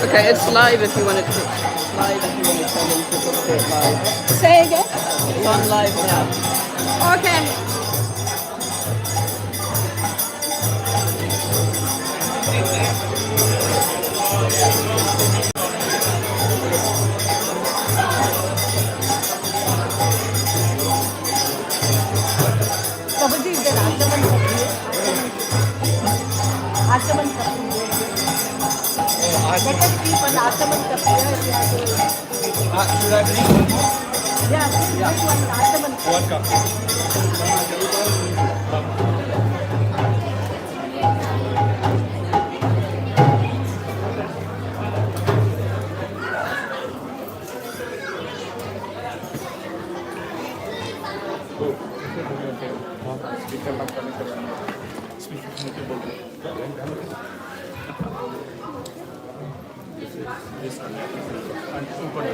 Okay, it's live if you want to. It's live if you want to tell them to put it live. Say again? It's on live now. Okay. Prabhuji, इधर आचमन करिए. आचमन करिए. Let us keep an आचमन करिए. Should I drink? Yeah, this one आचमन. 1 cup.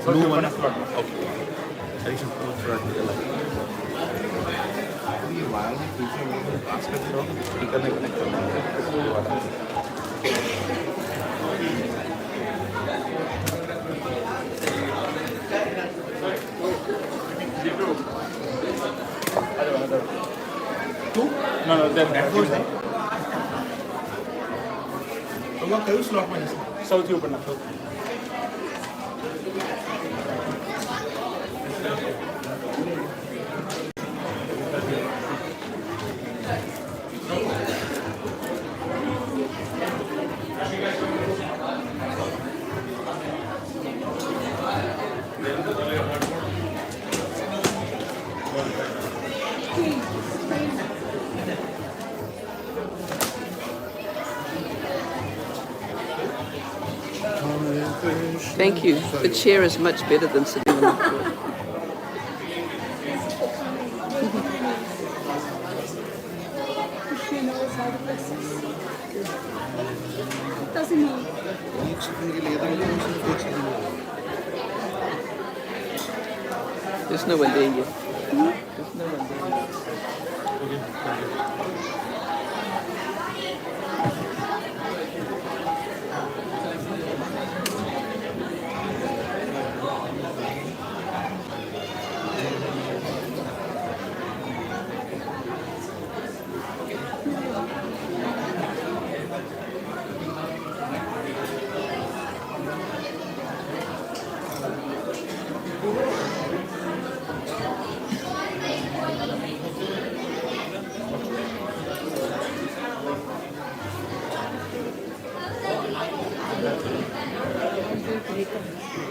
Blue one. Okay. Addition to front. Two? No, that goes there. कई slot में साउथ ऊपर ना Thank you. The chair is much better than sitting on the floor. She knows how to process. Doesn't he? There's no one there yet. There's no one there yet.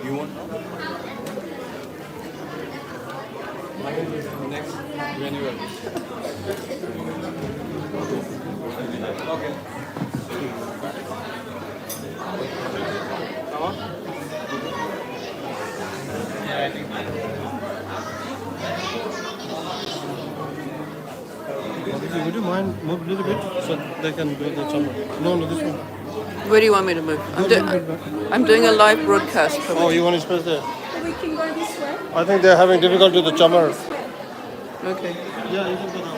You want? Next, when you are. Okay. Come on. Yeah, I think. Would you mind move a little bit so they can do the channel? No, this one. Where do you want me to move? I'm doing a live broadcast. Oh, you want to press there? We can go this way. I think they're having difficulty with the chamar. Okay. Yeah, you can go now.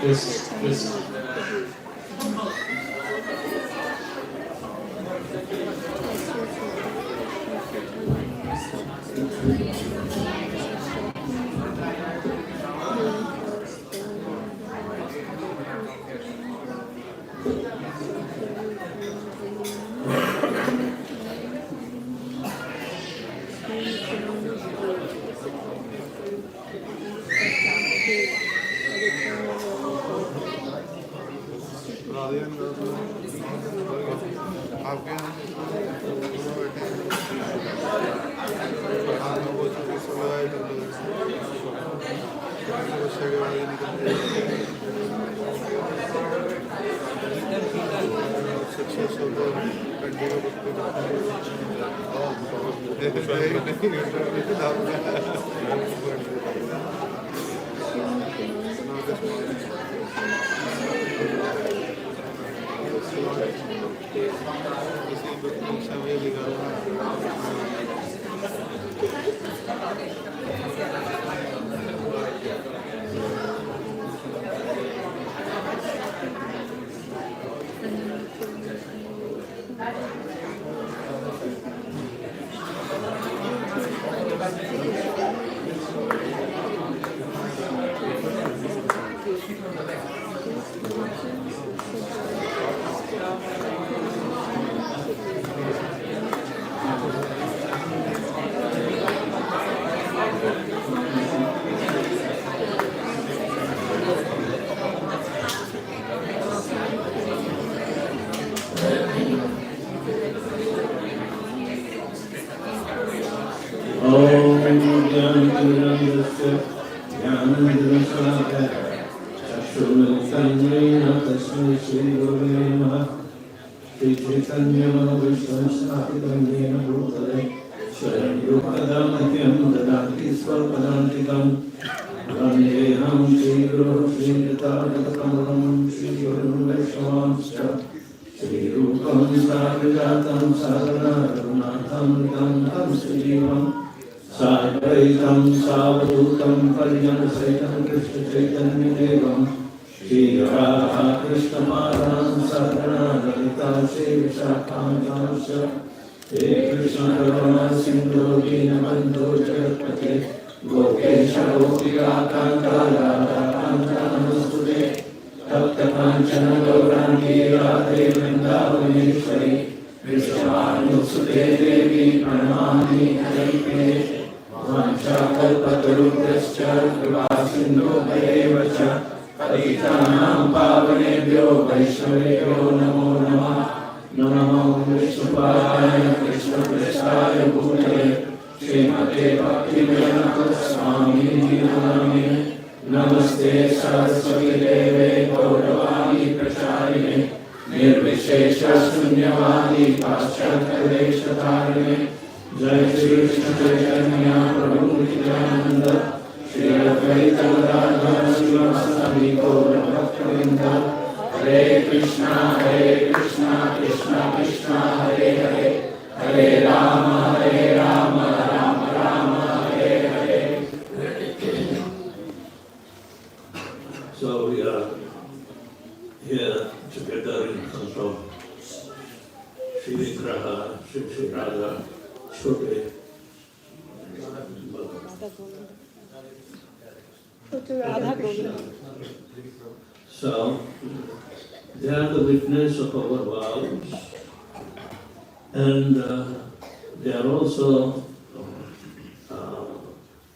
Yes, yes. So we are here together in front of Sri Vigraha, Sri Radha, Chote. So they are the witness of our vows, and they are also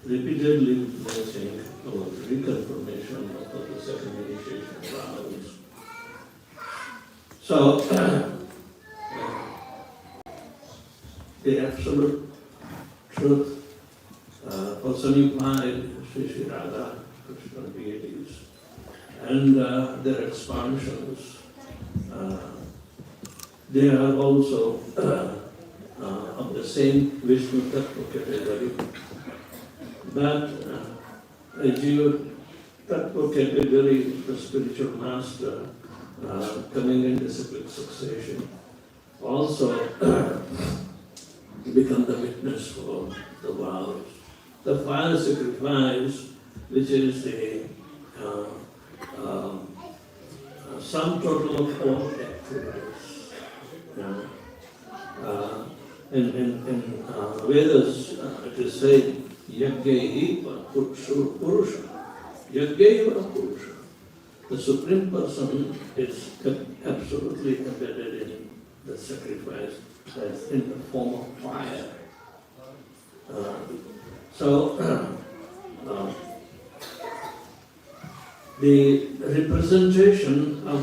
repeatedly witnessing our reconfirmation of the second initiation vows. So the absolute truth personified Sri Radha, Krishna deities, and their expansions. They are also of the same Vishnu Tattva category. That a Jiva Tattva category is the spiritual master coming in disciplic succession. Also, become the witness for the vows. The fire sacrifice, which is the sum total of all activities. In Vedas, it is said, Yagyaiva Purusha. Yagyaiva Purusha. The Supreme Person is absolutely embedded in the sacrifice that's in the form of fire. The representation of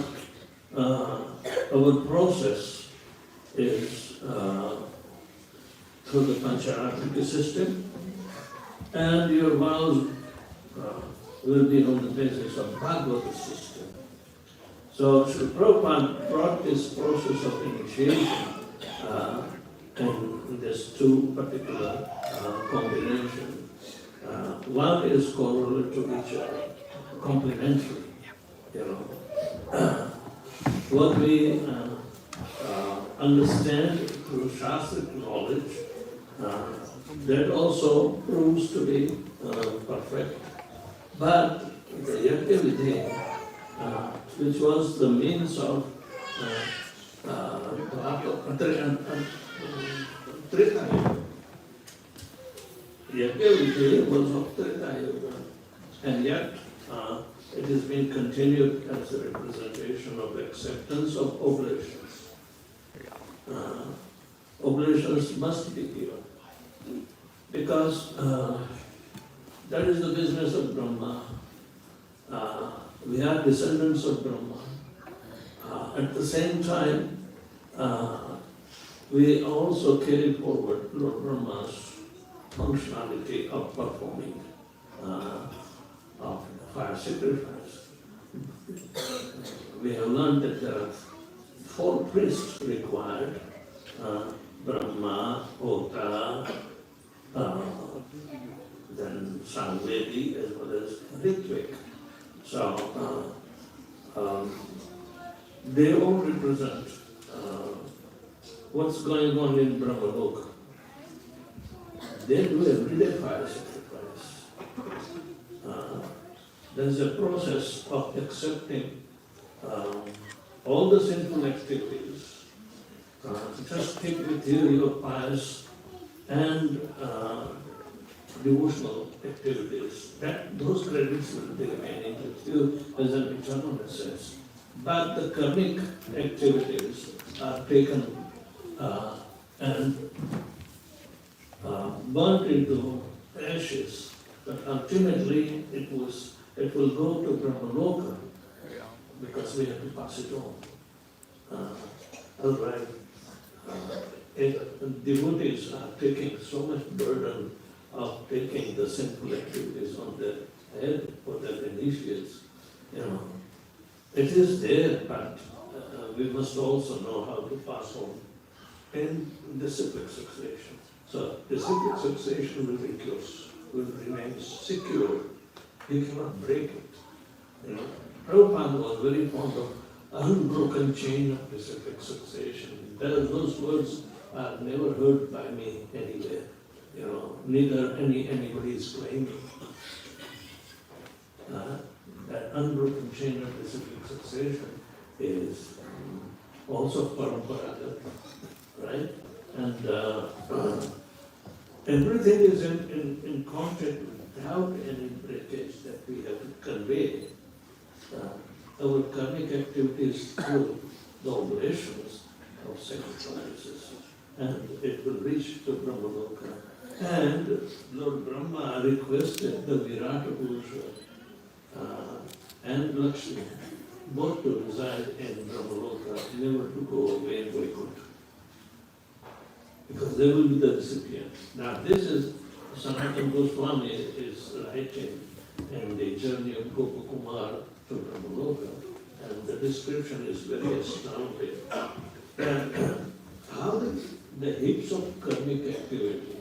our process is through the Pancharatrika system, and your vows will be on the basis of Bhagavata system. So Srila Prabhupada brought this process of initiation in these two particular combinations. One is correlated to each other, complementary. What we understand through Shastric knowledge, that also proves to be perfect. But the Yajna Vidhi, which was the means of Treta Yuga. Yajna Vidhi was of Treta Yuga, and yet it has been continued as a representation of acceptance of oblations. Oblations must be given, because that is the business of Brahma. We are descendants of Brahma. At the same time, we also carry forward Lord Brahma's functionality of performing of fire sacrifice. We have learned that there are 4 priests required: Brahma, Hota, then Samvedi, as well as Ritvik. So they all represent what's going on in Brahmaloka. They do everyday fire sacrifice. There's a process of accepting all the sinful activities. Just keep with you your pious and devotional activities. Those credits will be remaining with you as an eternal essence. But the karmic activities are taken and burnt into ashes. But ultimately it will go to Brahmaloka, because we have to pass it on. Otherwise, devotees are taking so much burden of taking the sinful activities on their head for their initiates. It is there, but we must also know how to pass on in disciplic succession. So disciplic succession will remain secure. You cannot break it. Prabhupada was very fond of unbroken chain of disciplic succession. Those words are never heard by me anywhere. Neither anybody is claiming. That unbroken chain of disciplic succession is also parampara, right? And everything is in contact without any breakage that we have to convey. Our karmic activities through the oblations of sacrifices, and it will reach to Brahmaloka. And Lord Brahma requested the Virata Purusha and Lakshmi both to reside in Brahmaloka, never to go away in Vaikuntha, because they will be the recipients. Now this is Sanatana Goswami is writing in the journey of Gopakumar to Brahmaloka, and the description is very astounding. And how the heaps of karmic activity.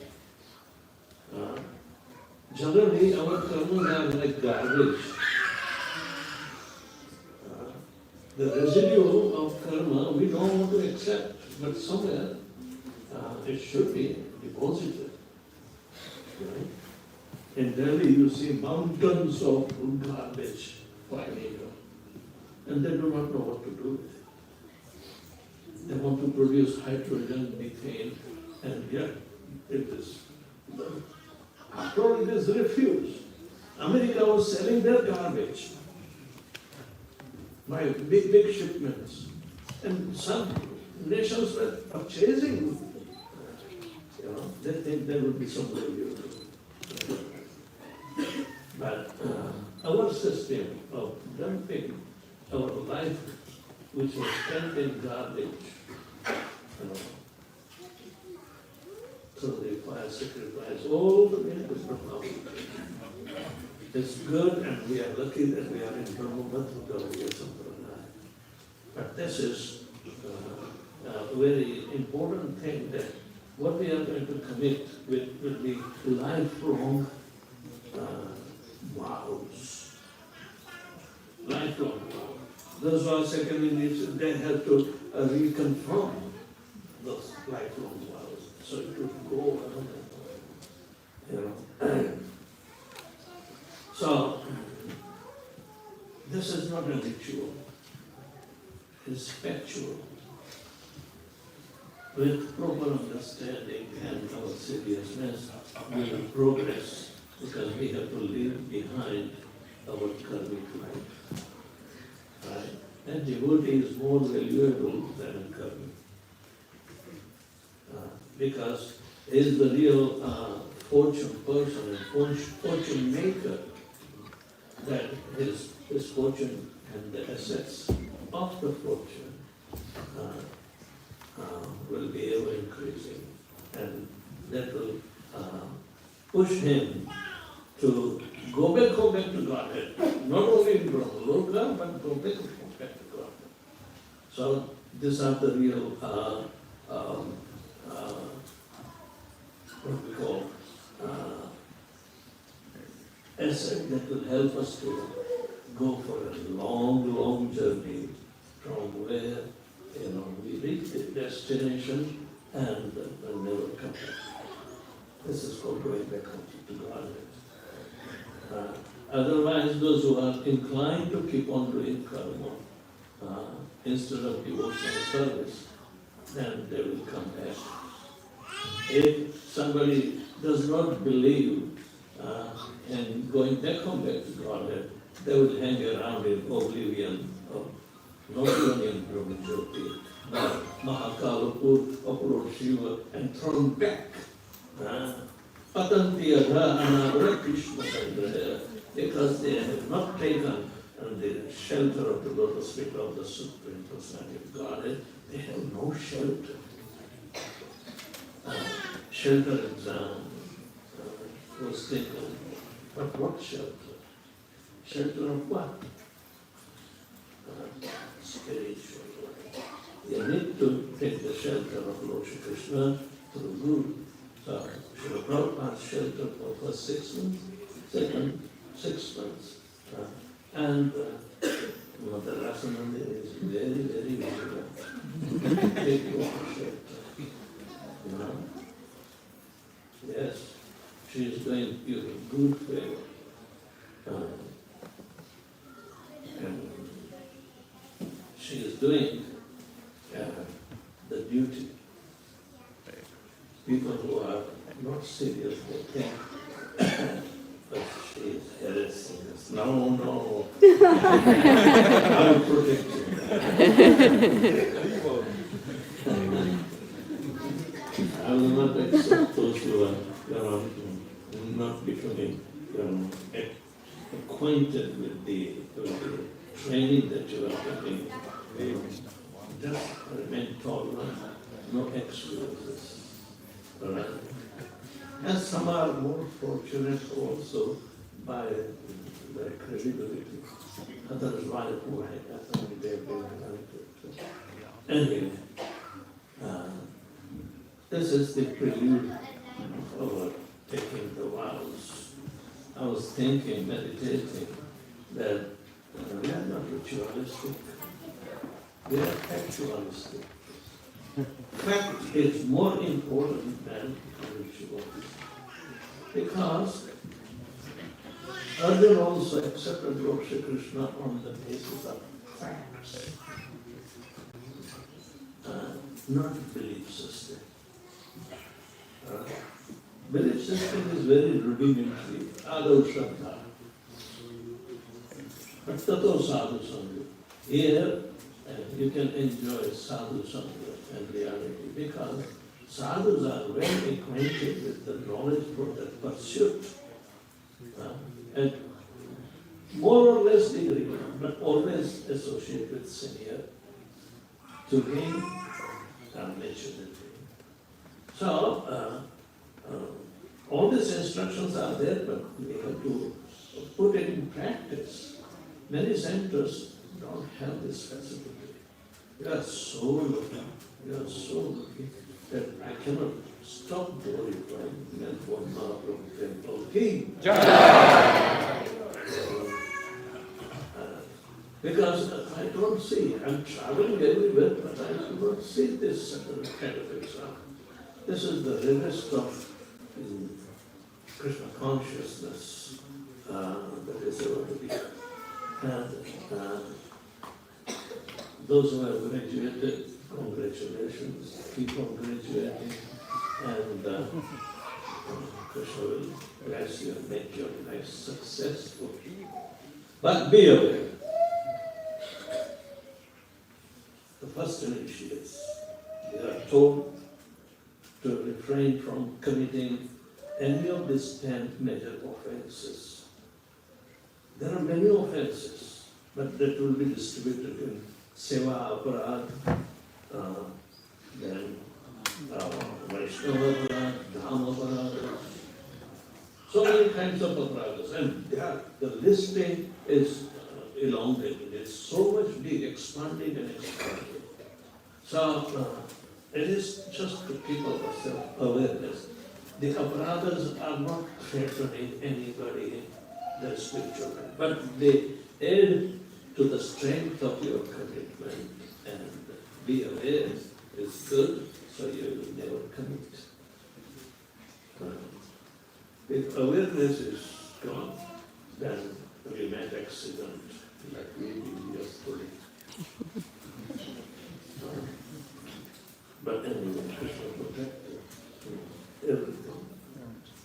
Generally, our karmas are like garbage. The residue of karma we don't want to accept, but somewhere it should be deposited. Right? In Delhi, you see mountains of garbage piling up, and they do not know what to do with it. They want to produce hydrogen, methane, and yet it is. After all, it is refuse. America was selling their garbage by big shipments, and some nations were purchasing. They think there will be some value. But our system of dumping our life, which was spent in garbage, through the fire sacrifice, all the way to Brahma. It's good, and we are lucky that we are in Vedavyasapriya. But this is a very important thing, that what we are going to commit will be lifelong vows. Lifelong vows. Those who are second in it, they have to reconfirm those lifelong vows. So it would go on. So, this is not a ritual. It's factual. With proper understanding and our seriousness, we will progress, because we have to leave behind our karmic life. Right? And devotee is more valuable than karmic. Because he is the real fortune person and fortune maker, that his fortune and the assets of the fortune will be ever increasing, and that will push him to go back to Godhead, not only in Brahmaloka, but go back to Godhead. So these are the real what we call asset that will help us to go for a long journey from where we reach the destination and will never come back. This is called going back to Godhead. Otherwise, those who are inclined to keep on doing karma instead of devotional service, then they will come back. If somebody does not believe in going back to Godhead, they will hang around in oblivion of not only in Brahmajyoti, but Mahakalapur, Apurot Shiva, and thrown back. Patanti Adha Anavara Krishna Sangraha, because they have not taken the shelter of the lotus feet of the Supreme Personality of Godhead. They have no shelter. Shelter exam was taken, but what shelter? Shelter of what? Spiritual life. You need to take the shelter of Lord Shri Krishna through Guru. So, Srila Prabhupada's shelter for first 6 months, second 6 months. And Mother Rasananda is very vigilant. Take your shelter. Yes, she is doing you a good favor. And she is doing the duty. People who are not serious, they think, but she is harassing us. No. I will protect you. I will not accept those who are not becoming acquainted with the training that you are getting. Just remain tolerant, no excuses. All right? And some are more fortunate also by their credibility. Others who have been connected. Anyway, this is the prelude of our taking the vows. I was thinking, meditating, that we are not ritualistic, we are actualistic. fact is more important than rituals. Because Arjuna also accepted Lord Shri Krishna on the basis of facts, not belief system. Belief system is very rudimentary, adau shraddha. But tato sadhu sangha. Here you can enjoy sadhu sangha and reality because sadhus are well acquainted with the knowledge for that pursuit. And more or less degree, but always associate with senior to gain maturity. So, all these instructions are there, but we have to put it in practice. Many centers don't have this facility. We are so lucky, that I cannot stop glorifying Melbourne Mahaprabhu Temple King. Because I don't see, I'm traveling everywhere, but I do not see this kind of example. This is the rest of Krishna consciousness that is over to be. And those who have graduated, congratulations, keep on graduating, and Krishna will bless you and make your life successful. But be aware, the first initiates, they are told to refrain from committing any of these 10 major offenses. There are many offenses, but that will be distributed in Seva Aparad, then Vaishnava Aparad, Dham Aparad, so many kinds of aparadas, and the listing is elongated. It's so much big, expanding and expanding. So it is just to keep our self-awareness. The aparadas are not threatening anybody, their spiritual life, but they aid to the strength of your commitment, and be aware is good, so you will never commit. If awareness is gone, then we might accident like we did yesterday. But anyway, Krishna protected everything.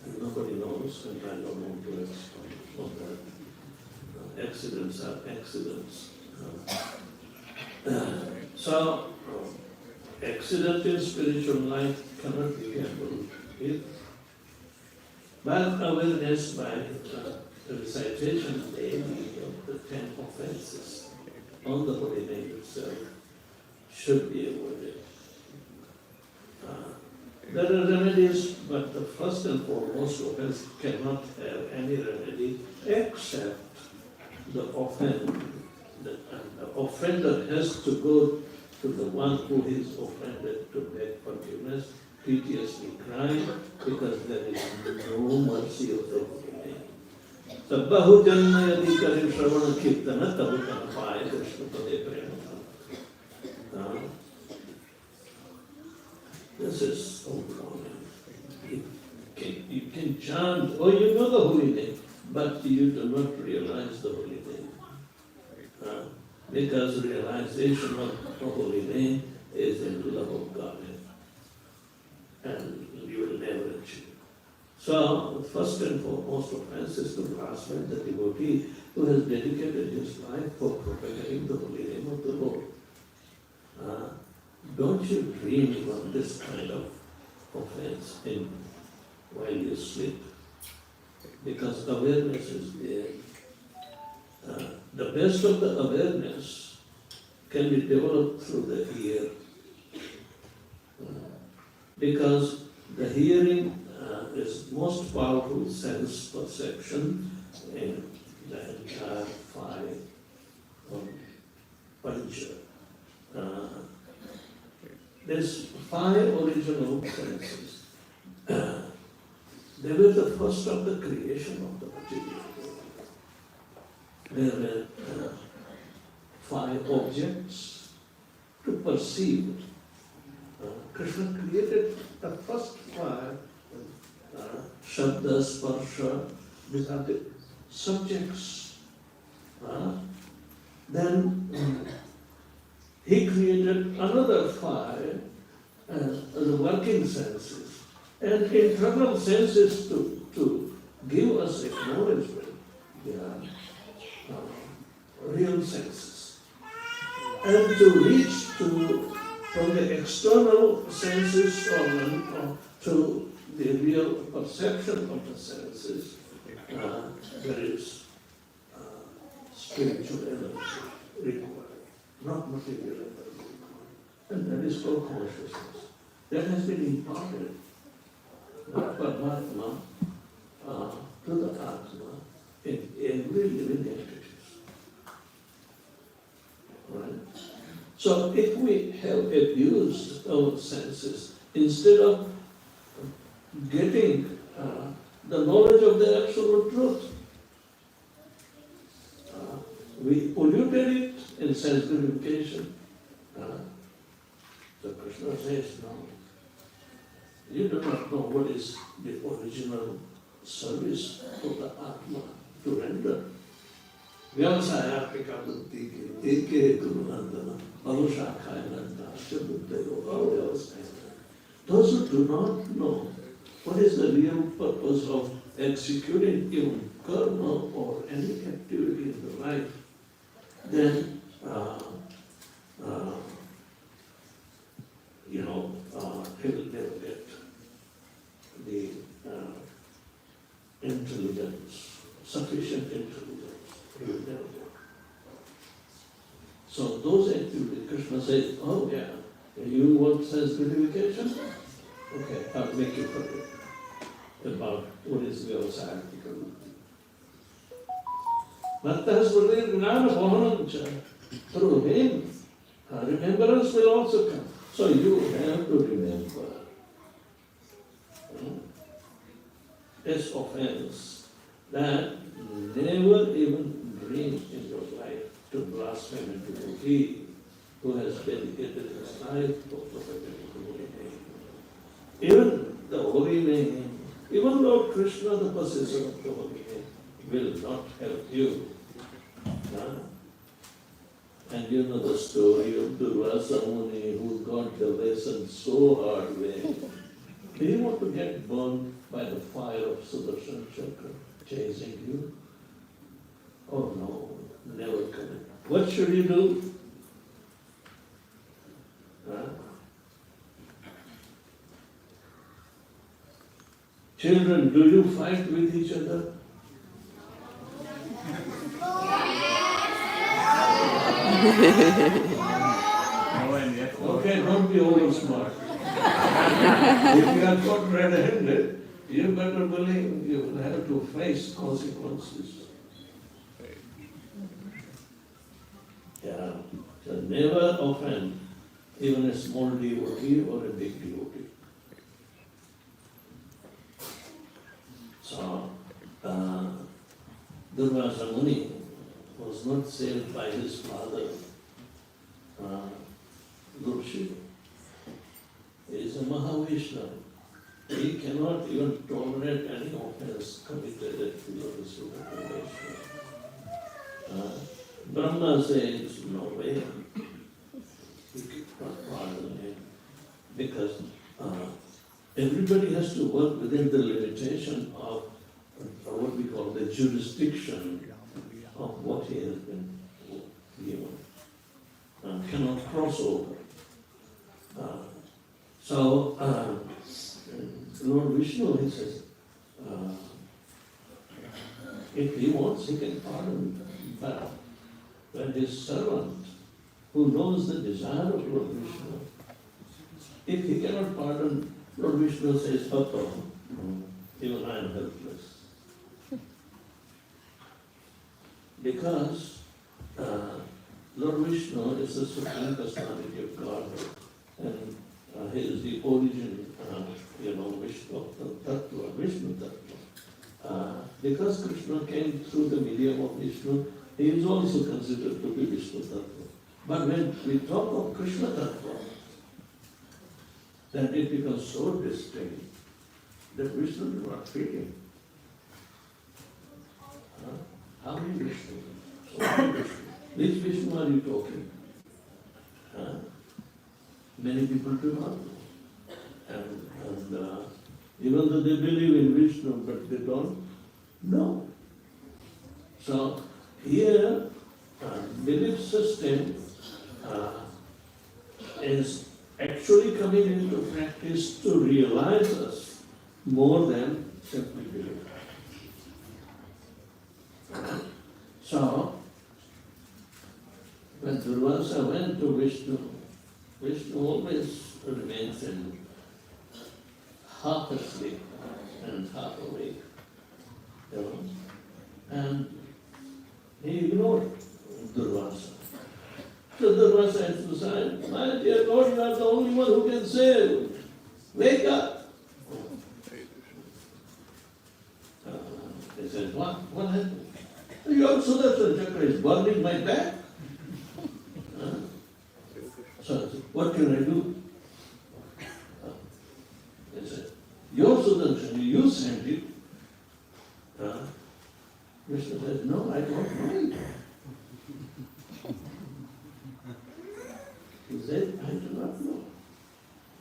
And nobody knows, and I don't want to explain on that. Accidents are accidents. So, accident in spiritual life cannot be handled with awareness by the recitation daily of the 10 offenses on the holy name itself should be avoided. There are remedies, but the first and foremost offense cannot have any remedy except the offender. The offender has to go to the one who is offended to beg forgiveness, piteously crying, because there is no mercy of the holy name. Sabbahu janna yadi karim shravana kirtana tabu kanapaya Krishna pade prema. This is overwhelming. You can chant, oh, you know the holy name, but you do not realize the holy name. Because realization of the holy name is in love of God, and you will never achieve. So, the first and foremost offense is to blaspheme the devotee who has dedicated his life for propagating the holy name of the Lord. Don't you dream of this kind of offense while you sleep? Because awareness is there. The best of the awareness can be developed through the ear. Because the hearing is most powerful sense perception in the entire 5 pancha. There's 5 original senses. They were the first of the creation of the material world. There were 5 objects to perceive Krishna created the first five, Shabda, Sparsha, these are the subjects. Then he created another five, the working senses, and internal senses to give us acknowledgement. Real senses. And to reach from the external senses to the real perception of the senses, there is spiritual energy required, not material energy required. And that is called consciousness. That has been imparted by Paramatma to the Atma in every living entity. Right? So if we have abused our senses, instead of getting the knowledge of the absolute truth, we polluted it in sense gratification. So Krishna says, no, you do not know what is the original service for the Atma to render. Vyavasayapika buddhi ki eke gurunandana alushakhayana shabuddhayo vyavasayana. Those who do not know what is the real purpose of executing even karma or any activity in the life, then he will never get the intelligence, sufficient intelligence. He will never get. So those activities, Krishna says, oh yeah, you want sense gratification? Okay, I'll make you forget about what is Vyavasayapika. Bhaktahasmriti Gnana Bhavanamcha. Through him, remembrance will also come. So you have to remember. This offense that never even dream in your life to blaspheme and to be he who has dedicated his life to prophetic holy name. Even the holy name, even Lord Krishna, the possessor of the holy name, will not help you. And you know the story of Durvasa Muni who got the lesson so hard way. Do you want to get burned by the fire of Sudarshan Chakra chasing you? Oh no, never coming. What should you do? Children, do you fight with each other? Okay, don't be over smart. If you are caught red-handed, you better believe you will have to face consequences. Yeah, so never offend even a small devotee or a big devotee. So, Durvasa Muni was not saved by his father, Lord Shiva. He is a Mahavishnu. He cannot even tolerate any offense committed at the lotus of Vishnu. Brahma says, no way. He cannot pardon him. Because everybody has to work within the limitation of what we call the jurisdiction of what he has been given. Cannot cross over. So, Lord Vishnu, he says, if he wants, he can pardon. But when his servant, who knows the desire of Lord Vishnu, if he cannot pardon, Lord Vishnu says, even I am helpless. Because Lord Vishnu is the supreme personality of Godhead, and he is the origin, Vishnu Tattva, Vishnu Tattva. Because Krishna came through the medium of Vishnu, he is also considered to be Vishnu Tattva. But when we talk of Krishna Tattva, that it becomes so distinct that Vishnu is not fitting. How many Vishnu? So many Vishnu. Which Vishnu are you talking? Many people do not know. And even though they believe in Vishnu, but they don't know. So here, belief system is actually coming into practice to realize us more than simply believe. So, when Durvasa went to Vishnu, Vishnu always remains in half asleep and half awake. You know? And he ignored Durvasa. So Durvasa emphasized, my dear Lord, you are the only one who can save. Wake up. He said, what happened? Your Sudarshan Chakra is burning my back. So what can I do? He said, your Sudarshan, you sent it. Krishna said, no, I don't mind. He said, I do not know.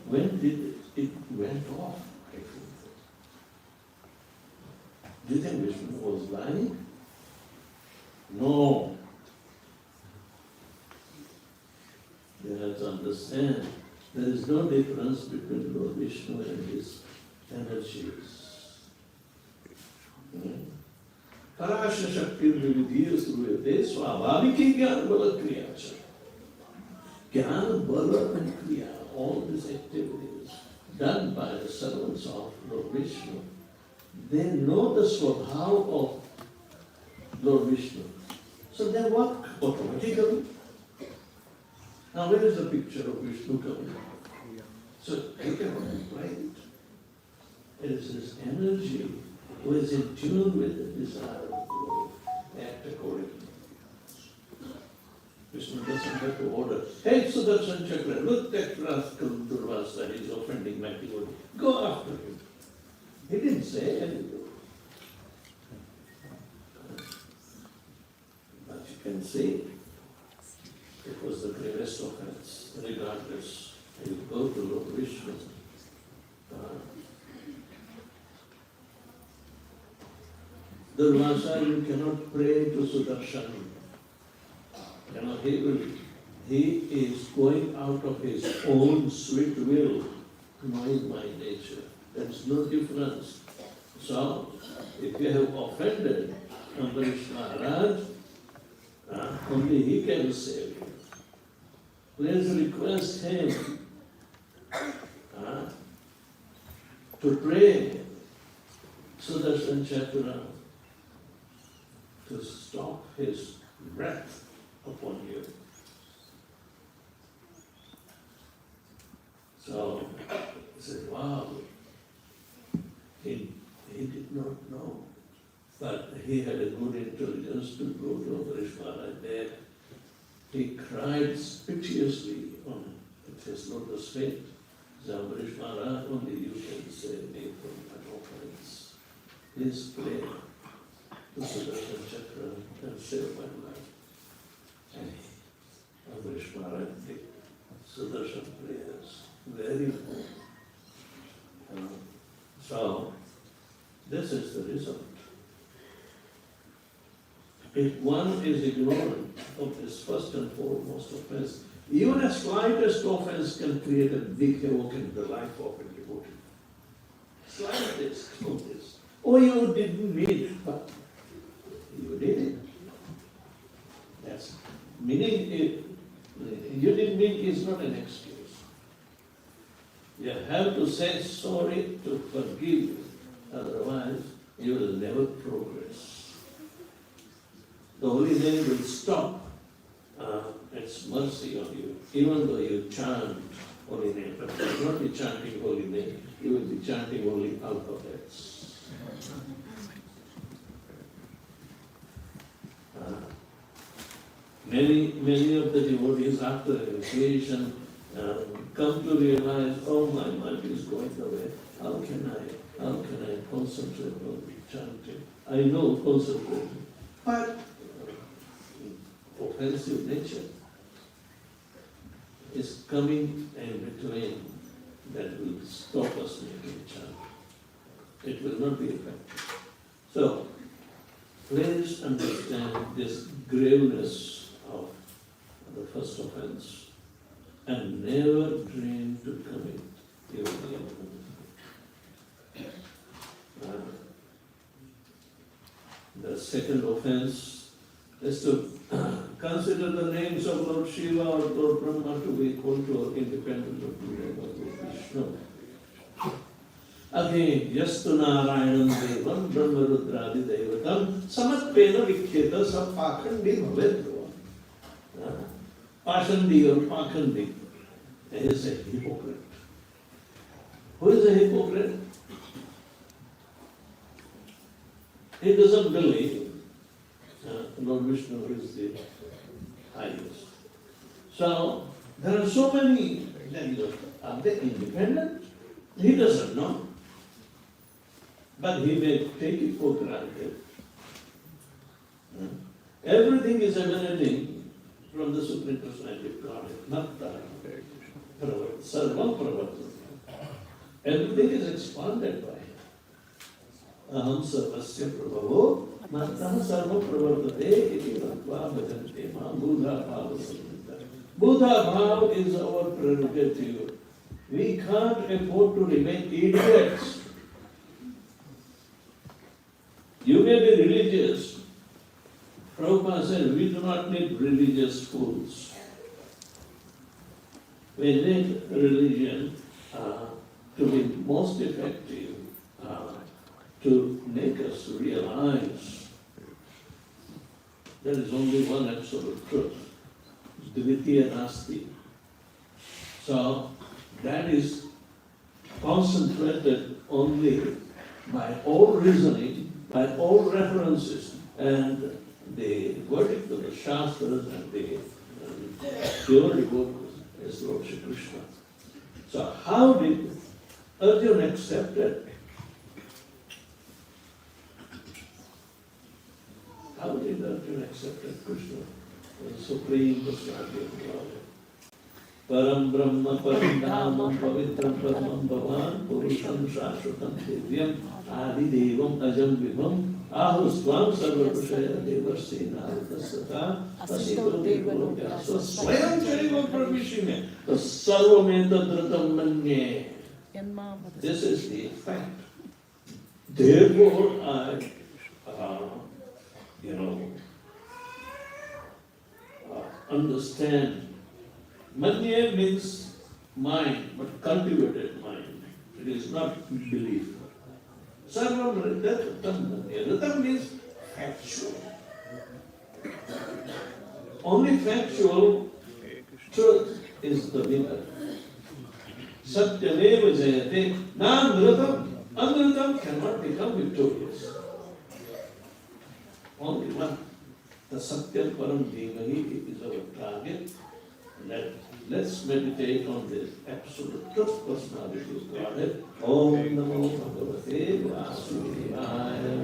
When did it went off? Do you think Vishnu was lying? No. You have to understand, there is no difference between Lord Vishnu and his energies. Parasha Shakti Vividhiya Suruyate Swabhaviki Jnana Bala Kriya Cha. Jnana Bala and Kriya, all these activities done by the servants of Lord Vishnu, they know the swabhav of Lord Vishnu. So they work automatically. Now where is the picture of Vishnu coming? So you cannot apply it. It is his energy who is in tune with the desire of the Lord. Act accordingly. Vishnu doesn't have to order, hey Sudarshan Chakra, look at Rascal Durvasa, he's offending my devotee. Go after him. He didn't say anything. But you can see it was the greatest offense, regardless. You go to Lord Vishnu. Durvasa, you cannot pray to Sudarshan. You know, he is going out of his own sweet will, knowing my nature. There is no difference. So, if you have offended Ambarish Maharaj, only he can save you. Please request him to pray Sudarshan Chakra to stop his wrath upon you. So, he said, wow, he did not know, but he had a good intelligence to go to Ambarish Maharaj there. He cried piteously at his lotus feet. Ambarish Maharaj, only you can save me from my offense. Please pray to Sudarshan Chakra and save my life. And Ambarish Maharaj did Sudarshan prayers. Very good. So, this is the result. If one is ignorant of this first and foremost offense, even a slightest offense can create a big havoc in the life of a devotee. Slightest of this. Oh, you didn't mean it, but you did it. Yes. Meaning, you didn't mean is not an excuse. You have to say sorry to forgive, otherwise you will never progress. The Holy Name will stop its mercy on you, even though you chant Holy Name. But you will not be chanting Holy Name, you will be chanting only alphabets. Many of the devotees after initiation, come to realize, oh, my mind is going away. How can I concentrate on chanting? I know concentrating, but offensive nature is coming in between that will stop us making chant. It will not be effective. So, please understand this graveness of the first offense and never dream to commit even the other. The second offense is to consider the names of Lord Shiva or Lord Brahma to be equal to or independent of the name of Lord Vishnu. Again, Yastu Narayanam Devam Brahma Rudradi Devatam Samatpena Vikhyeta Sab Pakhandi Bhavedva. Pashandi or Pakhandi is a hypocrite. Who is a hypocrite? He doesn't believe Lord Vishnu is the highest. So, there are so many, are they independent? He doesn't know. But he may take it for granted. Everything is emanating from the Supreme Personality of Godhead, not that. Sarvam Pravartana. Everything is expanded by him. Aham sarvasya prabhavo mattah sarvam pravartate iti vatva bhajante ma buddha bhava samhita. Buddha bhava is our prerogative. We can't afford to remain idiots. You may be religious. Prabhupada said, we do not need religious fools. We need religion to be most effective, to make us realize there is only one absolute truth, Dvitiya Nasti. So that is concentrated only by all reasoning, by all references, and the verdict of the Shastras and the pure devotees is Lord Shri Krishna. So how did Arjuna accept it? How did Arjuna accept it? Krishna, the supreme personality of God. Param Brahma Paridhamam Pavitram Paramam Bhavan Purusham Shashvatam Divyam Adi Devam Ajam Vibham Ahusvam Sarvapushaya Devarsi Narutasata Asito Devam Vyasva Swayam Charivam Pravishime Sarvameta Dratam Manye. This is the fact. Therefore, I understand. Manye means mind, but cultivated mind. It is not belief. Sarvam Ritam Manye. Ritam means factual. Only factual truth is the winner. Satyameva Jayate. Nan-Ritam. Anritam cannot become victorious. Only one. The Satyam Param Dhimahi is our target. Let's meditate on this absolute truth personality of Godhead. Om Namo Bhagavate Vasudevaya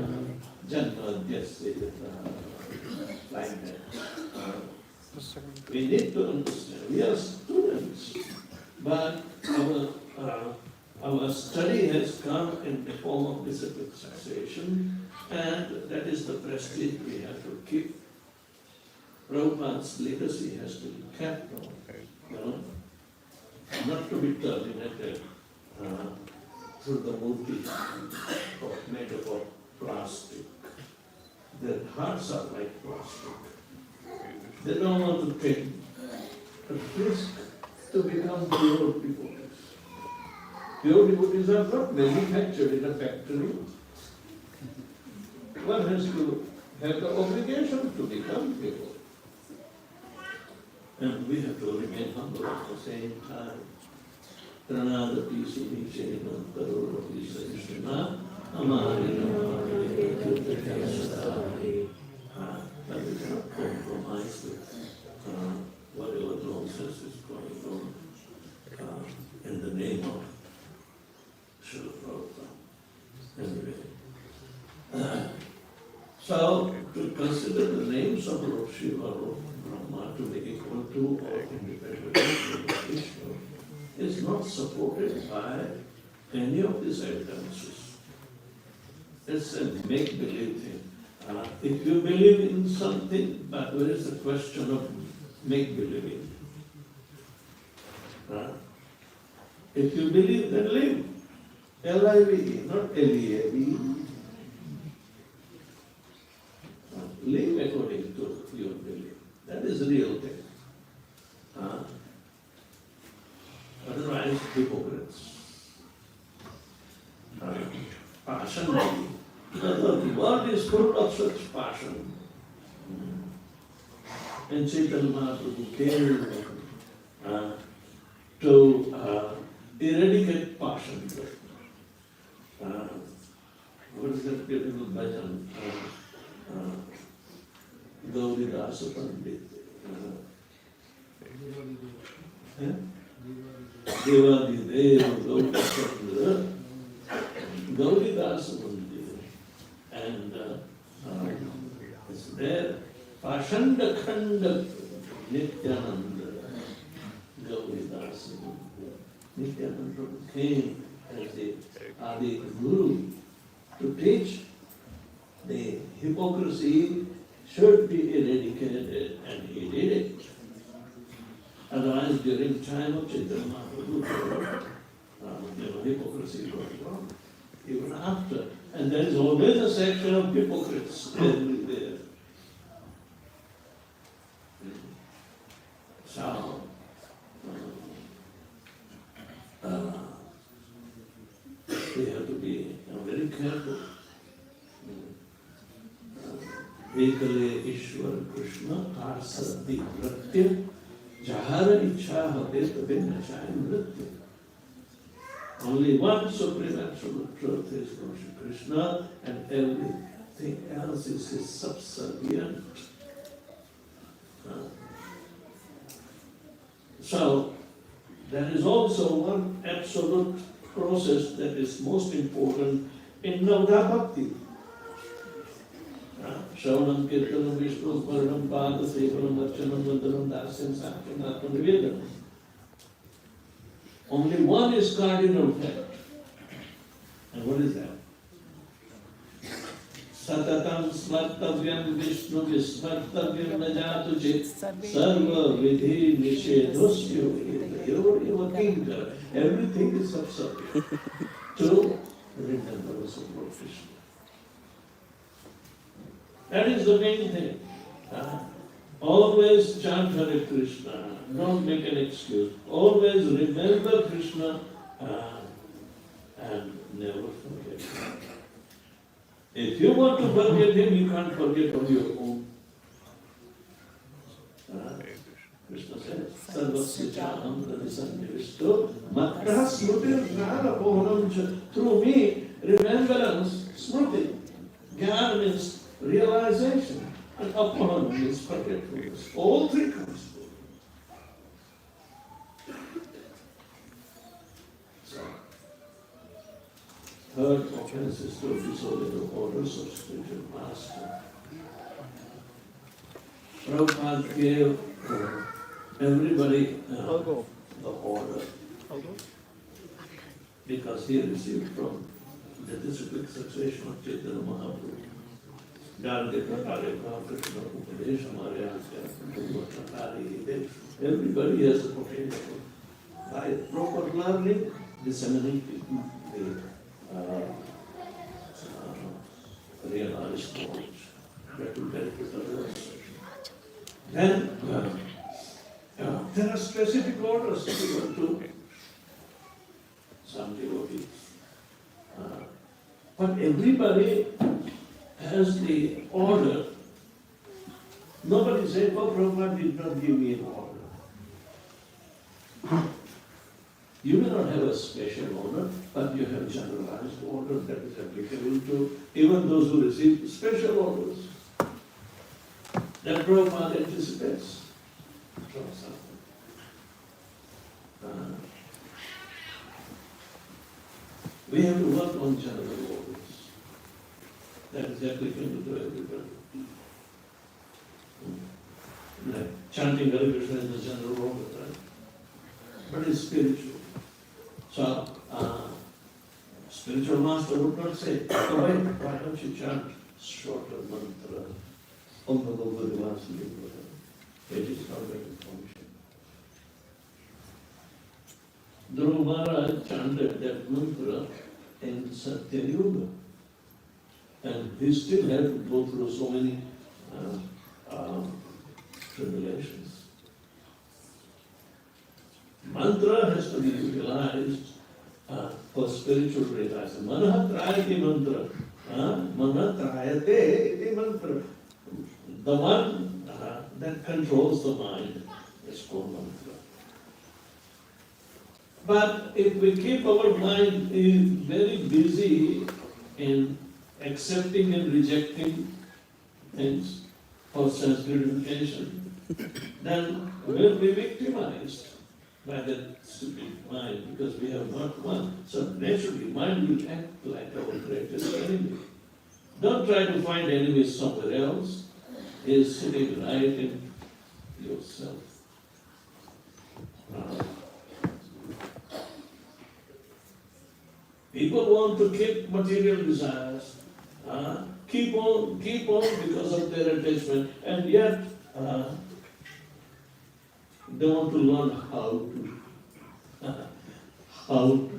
Janmadhyasya. Like that. We need to understand. We are students, but our study has come in the form of disciplined cessation, and that is the prestige we have to keep. Prabhupada's legacy has to be kept on, not to be terminated through the murti made up of plastic. Their hearts are like plastic. They don't want to take a risk to become pure devotees. Pure devotees are not manufactured in a factory. One has to have the obligation to become pure. And we have to remain humble at the same time. Pranadati Sunichena Karurati Sajishna Amari Namari Kirtakasatari. That we cannot compromise with whatever nonsense is going on. So, to consider the names of Lord Shiva or Brahma to be equal to or independent of Vishnu is not supported by any of these evidences. It's a make-believe thing. If you believe in something, but where is the question of make-believing? If you believe, then live. L-I-V-E, not L-E-A-V-E. Live according to your belief. That is the real thing. Otherwise, hypocrites. Passion. The world is full of such passion. And Chaitanya Mahaprabhu came to eradicate passion. What is that beautiful bhajan? Vedavyasapriya Swami, Vedavyasapriya, and it's there. Pashanda Khanda Nityananda Gauridas. Nityananda came as the Adi Guru to teach the hypocrisy should be eradicated, and he did it. Otherwise, during time of Chaitanya Mahaprabhu, hypocrisy was wrong, even after. And there is always a section of hypocrites everywhere. So, we have to be very careful. Ekale Ishwar Krishna Parsati Pratya Jahara Ichha Hapet Vinachayam Nritya. Only one supreme absolute truth is Lord Krishna, and everything else is his subservient. So, there is also one absolute process that is most important in Navadha Bhakti. Shravanam, Kirtanam, Vishnu, Balaram, Pada, Sevanam, Varchanam, Vandanam, Dasyam, Sakyam, Atma, Nivedanam. Only one is cardinal fact. And what is that? Satatam smartavyam Vishnu vismartavyam najatu chit sarva vidhi nishedhosyo yoga. Everything is subservient to remembrance of Lord Krishna. That is the main thing. Always chant Hare Krishna. Don't make an excuse. Always remember Krishna and never forget him. If you want to forget him, you can't forget on your own. Krishna says, Sarvasya Chaham Radhisannivishto Makkah Smrutir Jnana Pohanam Cha. Through me, remembrance, smruti. Jnana means realization, and apohanam means forgetfulness. All three comes. So, third offense is to disobey the orders of spiritual master. Prabhupada gave everybody the order because he received from the disciplic succession of Chaitanya Mahaprabhu. Everybody has the potential. By proper learning, disseminating the realized knowledge that will benefit others. Then there are specific orders given to some devotees. But everybody has the order. Nobody said, oh, Prabhupada did not give me an order. You may not have a special order, but you have generalized order that is applicable to even those who receive special orders. That Prabhupada anticipates from something. We have to work on general orders. that is applicable to everybody. Like chanting Hare Krishna is the general rule, right? But it's spiritual. So, spiritual master would not say, oh, wait, why don't you chant shorter mantra? Om Namo Vedavyasapriya. It is not going to function. Dhruva Maharaj chanted that mantra in Satya Yuga. And he still had to go through so many tribulations. Mantra has to be utilized for spiritual realization. Manaha trayate mantra. Manaha trayate iti mantra. The one that controls the mind is called mantra. But if we keep our mind very busy in accepting and rejecting things for sense gratification, then we'll be victimized by that stupid mind because we have not one. So naturally, mind will act like our greatest enemy. Don't try to find enemies somewhere else. He is sitting right in yourself. People want to keep material desires, keep on because of their attachment, and yet they want to learn how to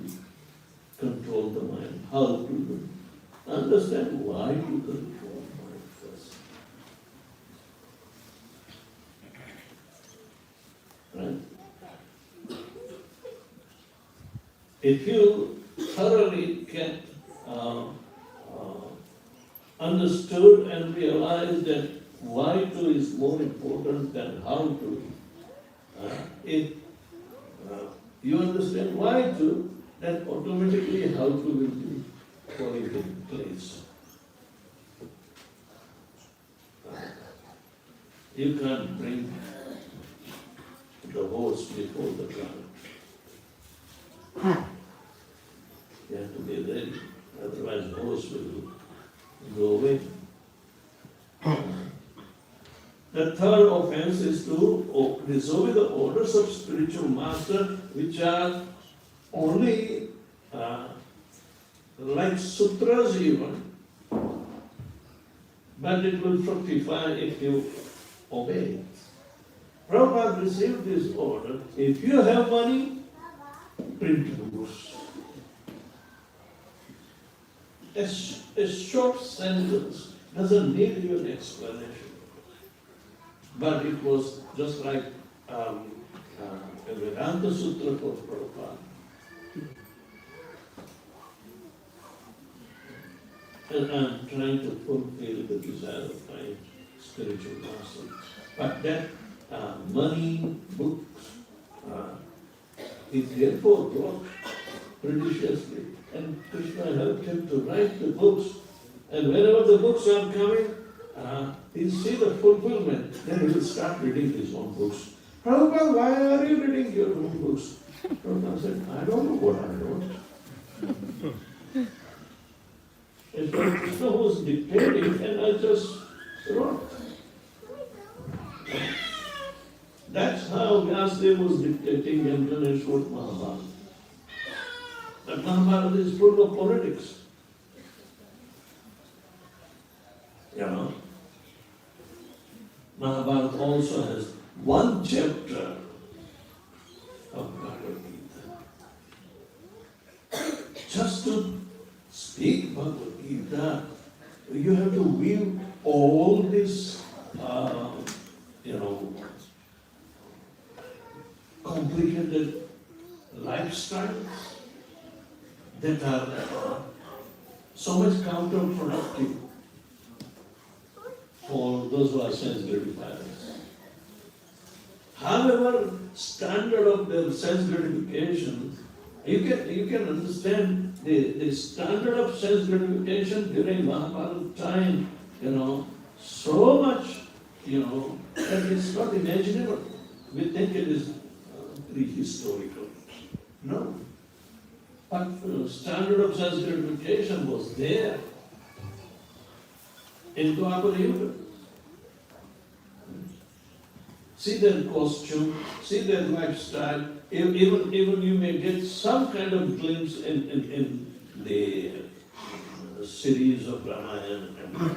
control the mind, how to understand why to control the mind first. Right? If you thoroughly get understood and realized that why to is more important than how to, if you understand why to, then automatically how to will be falling in place. You can't bring the horse before the cart. You have to be ready, otherwise the horse will go away. The third offense is to disobey the orders of spiritual master, which are only like sutras even, but it will fructify if you obey. Prabhupada received this order: if you have money, print books. A short sentence doesn't need even explanation. But it was just like a Vedanta Sutra for Prabhupada. And I'm trying to fulfill the desire of my spiritual master. But that money, books, he therefore worked prodigiously. And Krishna helped him to write the books. And whenever the books are coming, he'll see the fulfillment. Then he will start reading his own books. Prabhupada, why are you reading your own books? Prabhupada said, I don't know what I wrote. It's like Krishna was dictating and I just wrote. That's how Vyasadeva was dictating and Ganesh wrote Mahabharata. But Mahabharata is full of politics. You know, Mahabharata also has one chapter of Bhagavad Gita. Just to speak Bhagavad Gita, you have to weave all this, complicated lifestyles that are so much counterproductive for those who are sense gratifiers. However, standard of their sense gratification, you can understand the standard of sense gratification during Mahabharata time, so much, that it's not imaginable. We think it is prehistorical. No. But standard of sense gratification was there. incorporated. See their costume, see their lifestyle. Even you may get some kind of glimpse in the series of Ramayana and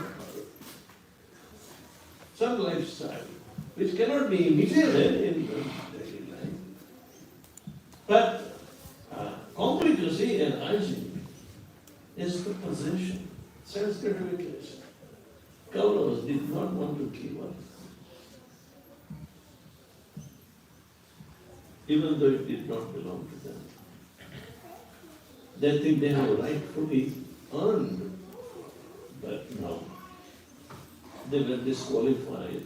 some lifestyle, which cannot be imitated in daily life. But complicacy arising is the possession, self-gratification. Kauravas did not want to give up, even though it did not belong to them. They think they have rightfully earned, but no. They were disqualified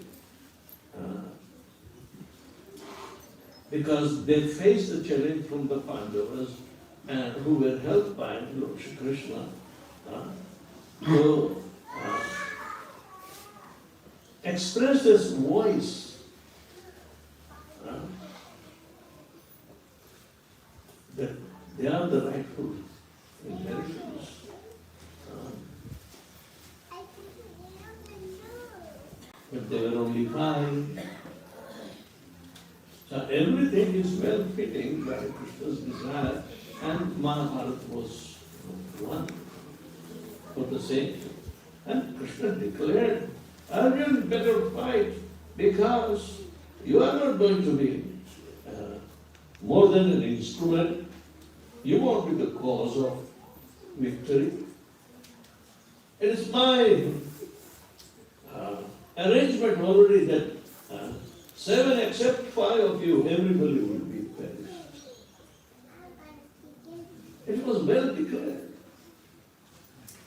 because they faced the challenge from the Pandavas who were helped by Lord Shri Krishna to express his voice that they are the rightful inheritors. But they were only 5. So everything is well fitting by Krishna's desire, and Mahabharata was one for the same. And Krishna declared, Arjun, better fight, because you are not going to be more than an instrument. You won't be the cause of victory. It is my arrangement already that 7 except 5 of you, everybody will be perished. It was well declared.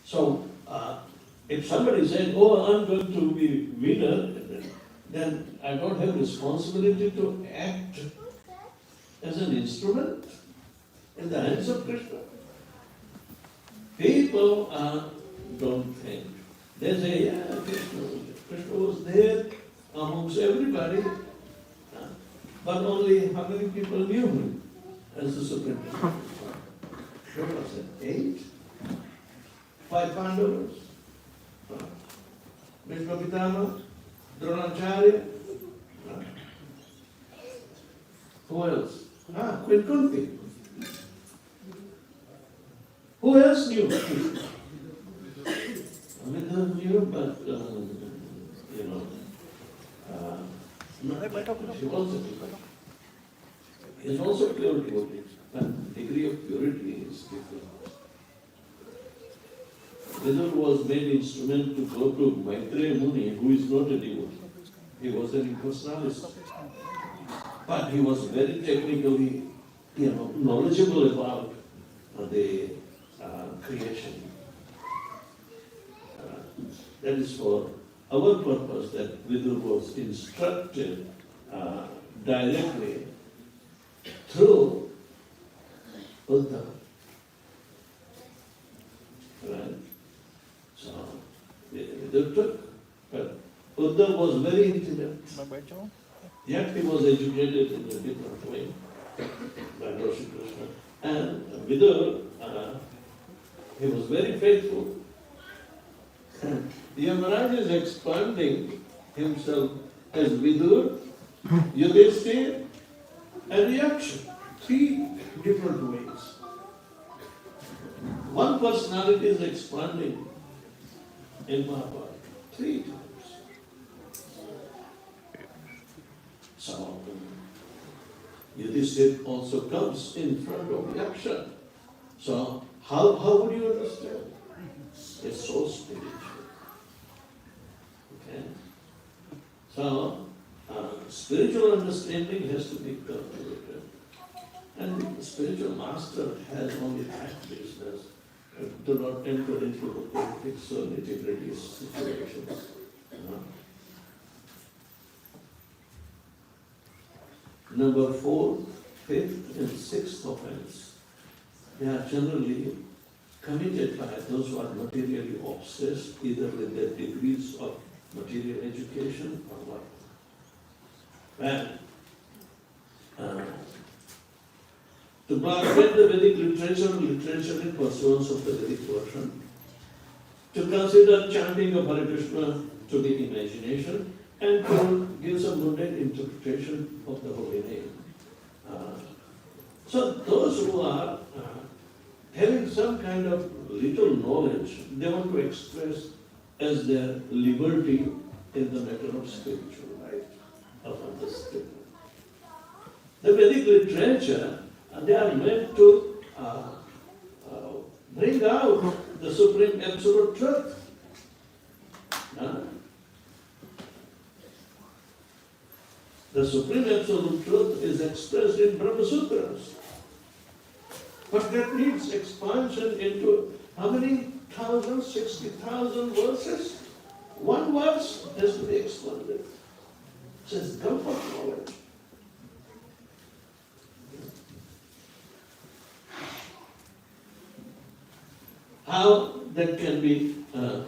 So, if somebody said, oh, I'm going to be winner, then I don't have responsibility to act as an instrument in the hands of Krishna. People don't think. They say, yeah, Krishna was there amongst everybody, but only how many people knew him as the Supreme Lord? There was 8, 5 Pandavas, Bhishma Pitama, Dronacharya, who else? Queen Kunti. Who else knew? Vidura knew, but she also is also pure devotee, but degree of purity is different. Vidura was made instrument to go to Maitreya Muni, who is not a devotee. He was an impersonalist. But he was very technically, knowledgeable about the creation. That is for our purpose that Vidura was instructed directly through Uddhava. Right? So, Vidura took, but Uddhava was very intimate. Yet he was educated in a different way by Lord Shri Krishna. And Vidura, he was very faithful. Yamaraj is expanding himself as Vidura, Yudhishthira, and Yaksha. 3 different ways. One personality is expanding in Mahabharata 3 times. So, Yudhishthira also comes in front of Yaksha. So, how would you understand? It's so spiritual. Okay? So, spiritual understanding has to be cultivated. And the spiritual master has only that business. Do not enter into the politics or nitty-gritty situations. Number 4, 5th and 6th offense, they are generally committed by those who are materially obsessed, either with their degrees of material education or what. And to translate the Vedic literature in pursuance of the Vedic version, to consider chanting of Hare Krishna to the imagination and to give some mundane interpretation of the holy name. So those who are having some kind of little knowledge, they want to express as their liberty in the matter of spiritual life, of understanding. The Vedic literature, they are meant to bring out the supreme absolute truth. The supreme absolute truth is expressed in Brahma Sutras. But that needs expansion into how many thousands, 60,000 verses? One verse has to be expanded. It says, gulf of knowledge. How that can be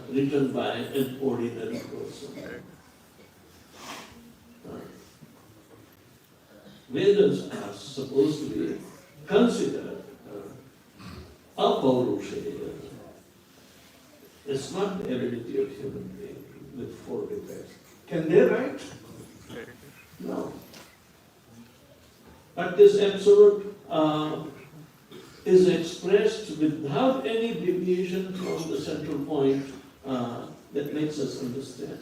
written by an ordinary person. Vedas are supposed to be considered apaurushaya. It's not the heredity of human being with 4 defects. Can they write? No. But this absolute is expressed without any deviation from the central point that makes us understand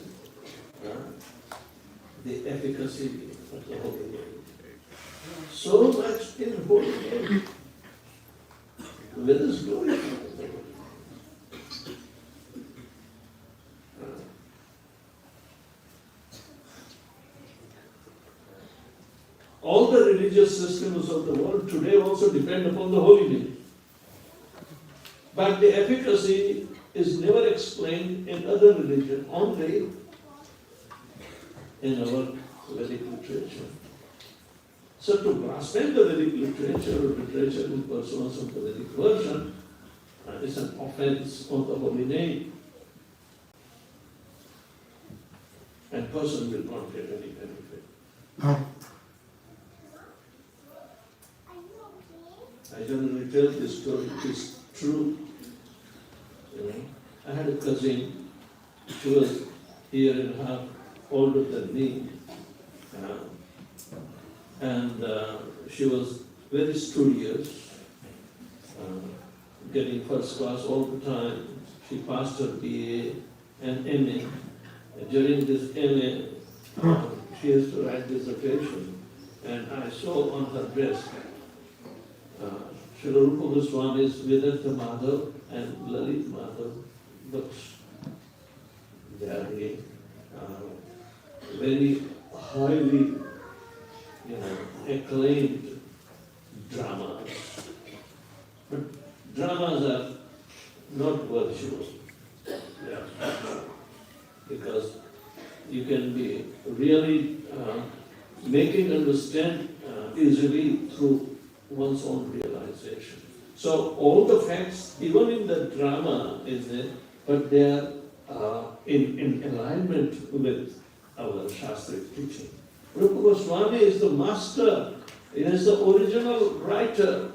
the efficacy of the holy name. So much in holy name. Vedas glorify the holy name. All the religious systems of the world today also depend upon the holy name. But the efficacy is never explained in other religions, only in our Vedic literature. So to blaspheme the Vedic literature or literature in pursuance of the Vedic version is an offense on the holy name. And person will not get any benefit. I generally tell this story, it is true. I had a cousin, she was a year and a half older than me, and she was very studious, getting first class all the time. She passed her BA and MA. During this MA, she has to write dissertation, and I saw on her desk Srila Rupa Goswami's Vedavyasapriya and Lalit Madhav books. They are very highly acclaimed dramas. But dramas are not virtuous. Because you can be really making understand easily through one's own realization. So all the facts, even in the drama, is there, but they are in alignment with our Shastric teaching. Rupa Goswami is the master. He is the original writer.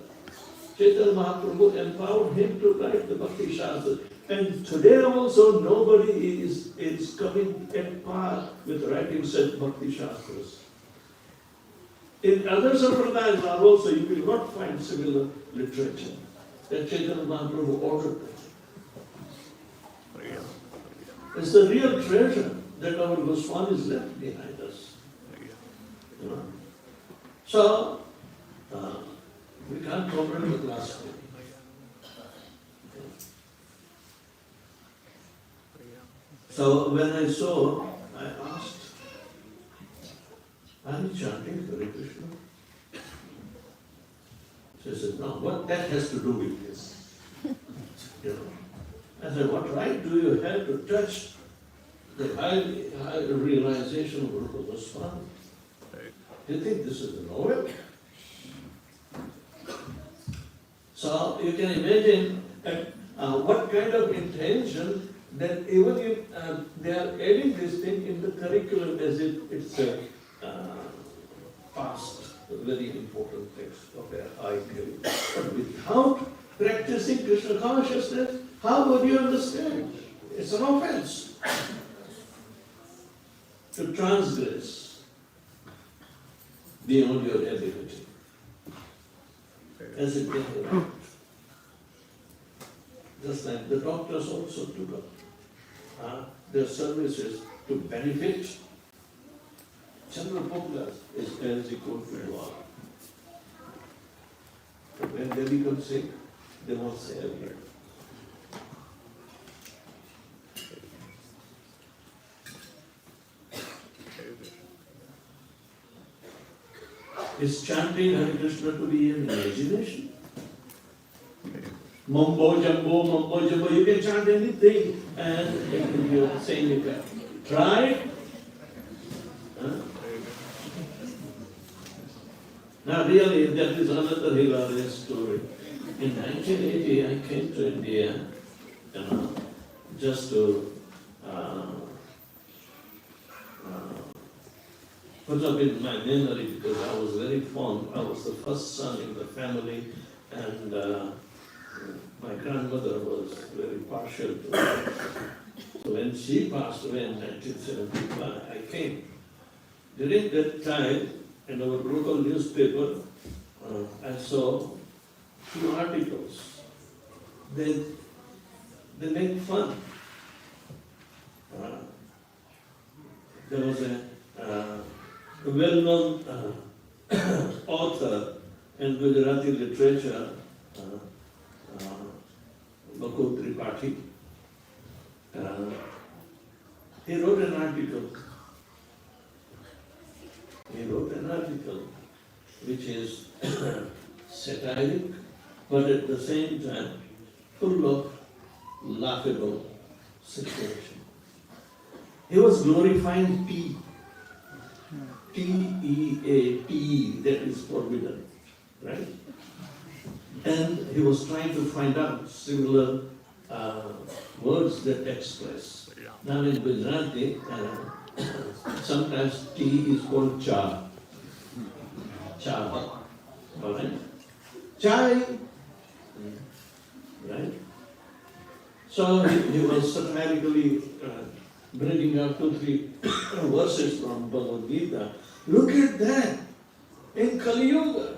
Chaitanya Mahaprabhu empowered him to write the Bhakti Shastra. And today also nobody is coming at par with writing such Bhakti Shastras. In other sampradayas also you will not find similar literature that Chaitanya Mahaprabhu ordered. It's the real treasure that our Goswamis left behind us. So, we can't comprehend the blasphemy. So when I saw, I asked, are you chanting Hare Krishna? She said, no, what that has to do with this? I said, what right do you have to touch the high realization of Rupa Goswami? Do you think this is a novel? So you can imagine what kind of intention that even if they are adding this thing in the curriculum as if it's a past, very important text of their IQ. But without practicing Krishna consciousness, how would you understand? It's an offense to transgress beyond your ability. As it came around. Just like the doctors also took up their services to benefit general populace is as equal to all. But when they become sick, they won't say a word. Is chanting Hare Krishna to be an imagination? Mumbo jumbo, you can chant anything and you're saying you can. Try it. Now really, that is another hilarious story. In 1980, I came to India, just to put up in my memory because I was very fond. I was the first son in the family, and my grandmother was very partial to me. So when she passed away in 1975, I came. During that time, in our local newspaper, I saw few articles. They make fun. There was a well-known author in Gujarati literature, Bakul Tripathi. He wrote an article. Which is satiric, but at the same time full of laughable situation. He was glorifying tea. P-E-A-P, that is forbidden, right? And he was trying to find out similar words that express. Now in Gujarati, sometimes tea is called cha. Cha, alright? Chai, right? So he was satirically bringing up 2-3 verses from Bhagavad Gita. Look at that! In Kali Yuga,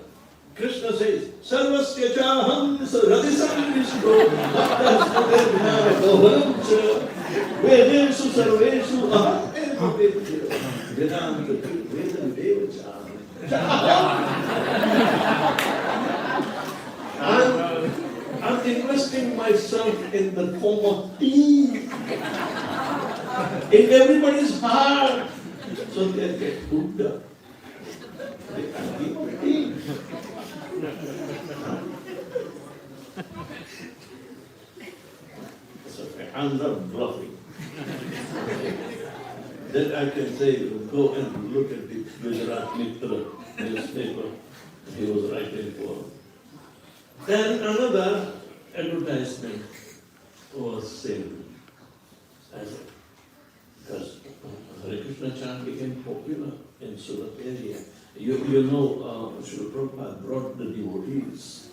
Krishna says, Sarvasya chaham radisam vishno bhaktasudebhyadohamcha vedesu sarvesu aham evavedya vedanta vedam devacha. I'm investing myself in the form of tea in everybody's heart so they get hooked up. They can give tea. It's okay. I'm not bluffing. That I can say, go and look at the Gujarat Mitra newspaper he was writing for. Then another advertisement was seen because Hare Krishna chant became popular in Surat area. You know, Srila Prabhupada brought the devotees,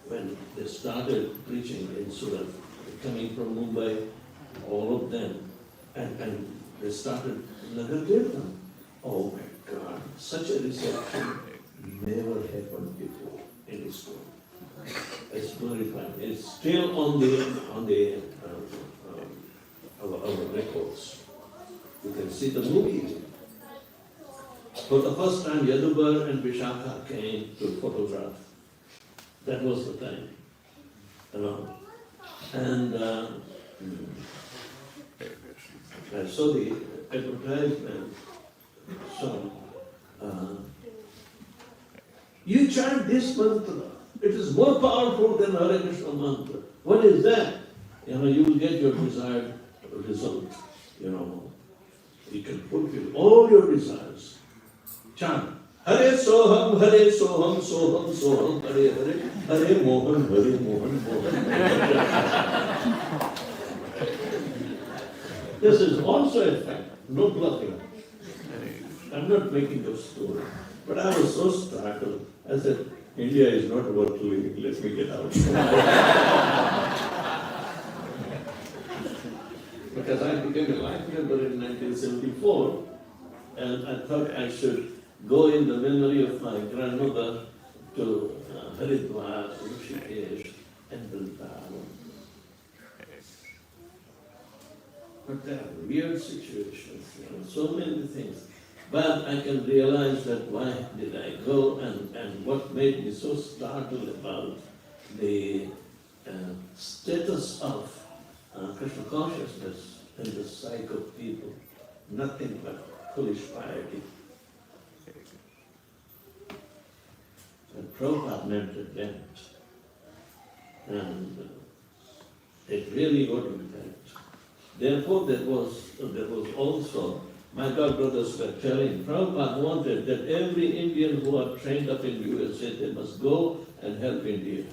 when they started preaching in Surat, coming from Mumbai, all of them, and they started Nagar Kirtan. Oh my God, such a reception never happened before in ISKCON. It's glorified. It's still on our records. You can see the movie. For the first time, Yadubar and Vishakha came to photograph. That was the time. And I saw the advertisement. So, you chant this mantra. It is more powerful than Hare Krishna mantra. What is that? You will get your desired result. You can fulfill all your desires. Chant. Hare Soham, Hare Soham, Soham, Soham, Hare Hare, Hare Mohan, Hare Mohan, Mohan. This is also a fact, no bluffing. I'm not making a story. But I was so startled. I said, India is not worth living, let me get out. because I became a life member in 1974, and I thought I should go in the memory of my grandmother to Haridwar, Rishikesh, and Vrindavan. But there are weird situations, so many things. But I can realize that why did I go, and what made me so startled about the status of Krishna consciousness in the psyche of people, nothing but foolish piety. And Prabhupada meant it then. And it really got impact. Therefore, there was also, my God brothers were telling, Prabhupada wanted that every Indian who are trained up in USA, they must go and help India.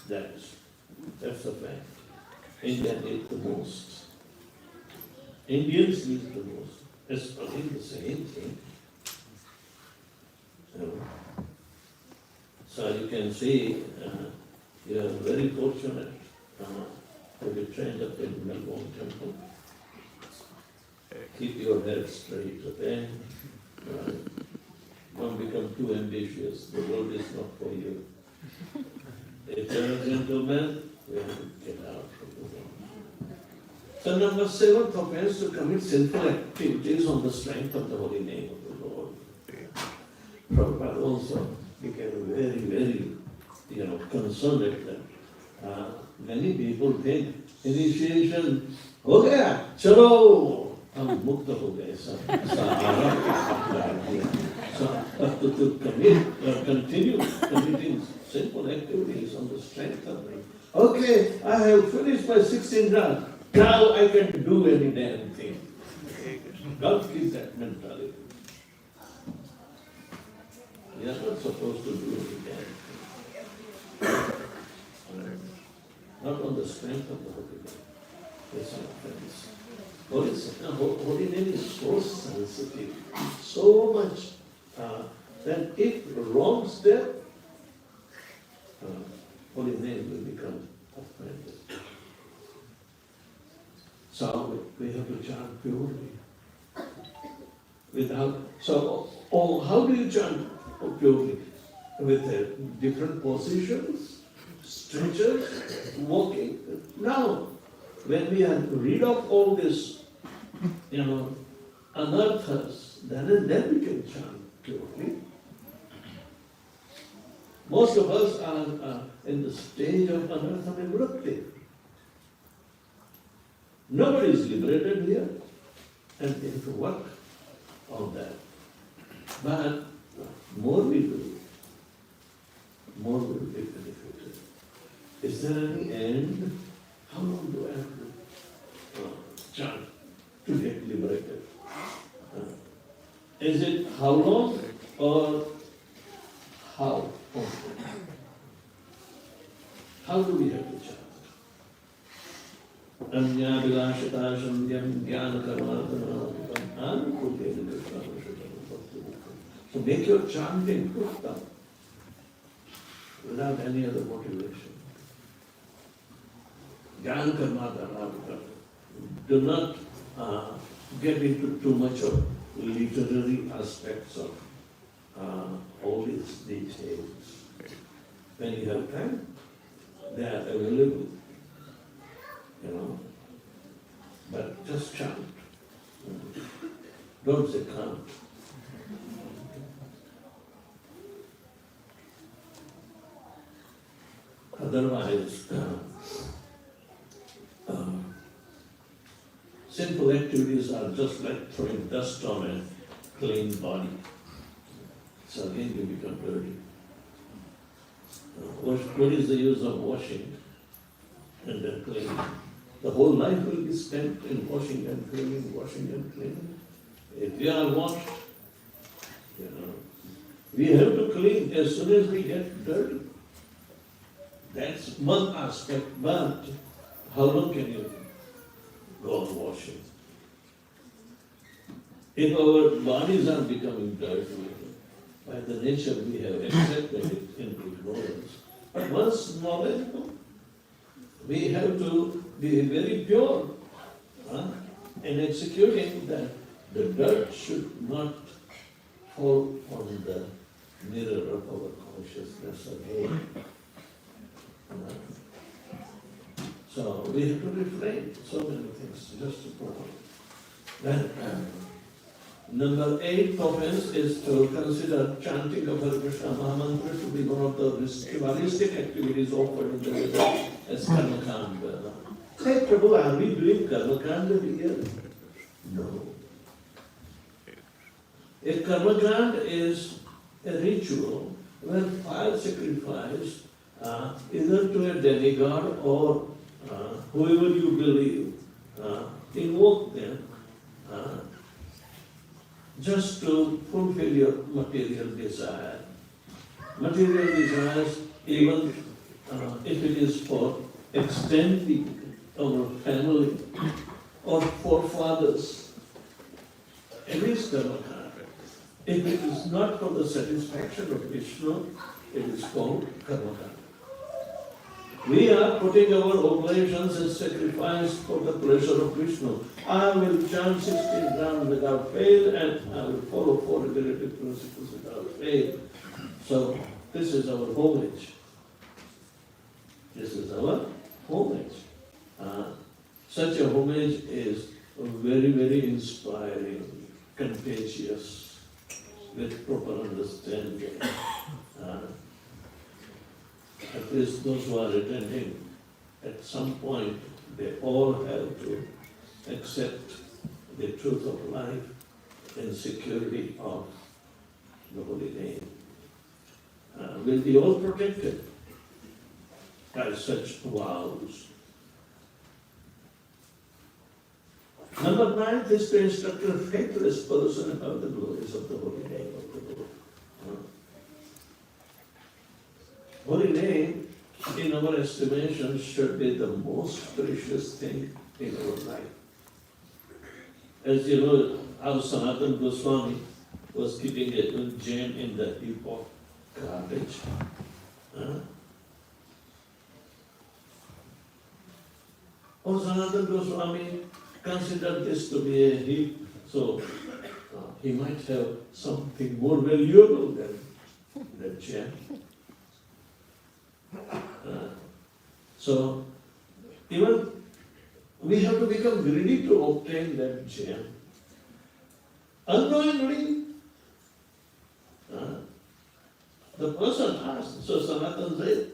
That's a fact. India needs the most. Indians need the most. It's probably the same thing. So you can see you are very fortunate to be trained up in Melbourne temple. Keep your head straight, okay? Don't become too ambitious. The world is not for you. If you're a gentleman, we have to get out of the world. So number 7th offense, to commit sinful activities on the strength of the holy name of the Lord. Prabhupada also became very, very, concerned at that. Many people think initiation, ho gaya, chalo, hum mukta ho gaye, to commit, continue committing simple activities on the strength of me. Okay, I have finished my 16 rounds. Now I can do any damn thing. God gives that mentality. We are not supposed to do any damn thing. Not on the strength of the Holy Name. That's an offense. Holy Name is so sensitive, so much that if wrong step, Holy Name will become offended. So we have to chant purely. How do you chant purely? With different positions, stretches, walking. Now, when we are rid of all this, anarthas, then we can chant purely. Most of us are in the stage of anartha nivritti. Nobody is liberated here, and we have to work on that. But more we do, more we will be benefited. Is there any end? How long do I have to chant to get liberated? Is it how long or how? How do we have to chant? Anya vilashita sandhyam jnana karmadana anukulyena krishna. So make your chanting uttam without any other motivation. Jnana karmadana. Do not get into too much of literary aspects of all these details. When you have time, they are available, but just chant. Don't say can't. Otherwise, simple activities are just like throwing dust on a clean body. So again you become dirty. What is the use of washing and then cleaning? The whole life will be spent in washing and cleaning, washing and cleaning. If we are washed, we have to clean as soon as we get dirty. That's one aspect, but how long can you go on washing? If our bodies are becoming dirty, by the nature we have accepted it in ignorance. But once knowledge, we have to be very pure in executing that. The dirt should not fall on the mirror of our consciousness again. So we have to refrain so many things just to promote. Then number 8 offense is to consider chanting of Hare Krishna Mahamantra to be one of the ritualistic activities offered in the Vedas as karmakanda. Say, Prabhu, are we doing karmakanda here? No. A karmakanda is a ritual where fire sacrifice either to a demigod or whoever you believe, invoke them just to fulfill your material desire. Material desires, even if it is for extending our family or forefathers, it is karmakanda. If it is not for the satisfaction of Vishnu, it is called karmakanda. We are putting our oblations as sacrifice for the pleasure of Vishnu. I will chant 16 rounds without fail, and I will follow 4 relative principles without fail. So this is our homage. This is our homage. Such a homage is very, very inspiring, contagious, with proper understanding. At least those who are attending, at some point, they all have to accept the truth of life and security of the holy name. Will be all protected by such vows. Number 9 is to instruct a faithless person about the glories of the holy name of the Lord. Holy name, in our estimation, should be the most precious thing in our life. As you know, our Sanatana Goswami was keeping a gem in the heap of garbage. Our Sanatana Goswami considered this to be a heap, so he might have something more valuable than that gem. So, even we have to become greedy to obtain that gem. Unknowingly, the person asked, so Sanatana said,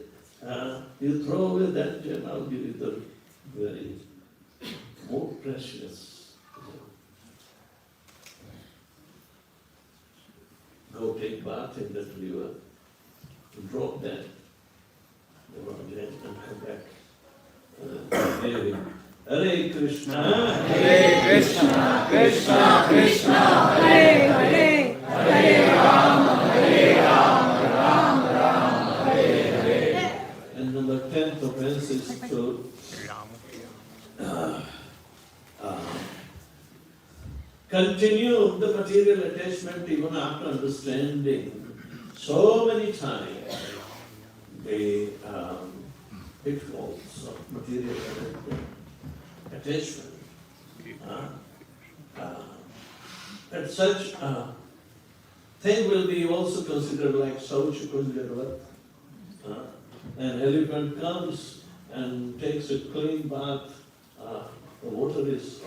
you throw away that gem, I'll give you the very more precious. Go take bath in that river, drop that and come back. Hare Krishna, Hare Krishna, Krishna Krishna, Hare Hare, Hare Rama, Rama Rama, Hare Hare. And number 10th offense is to continue the material attachment even after understanding so many times the pitfalls of material attachment. And such thing will be also considered like Saucha Kunjaravat. An elephant comes and takes a clean bath. The water is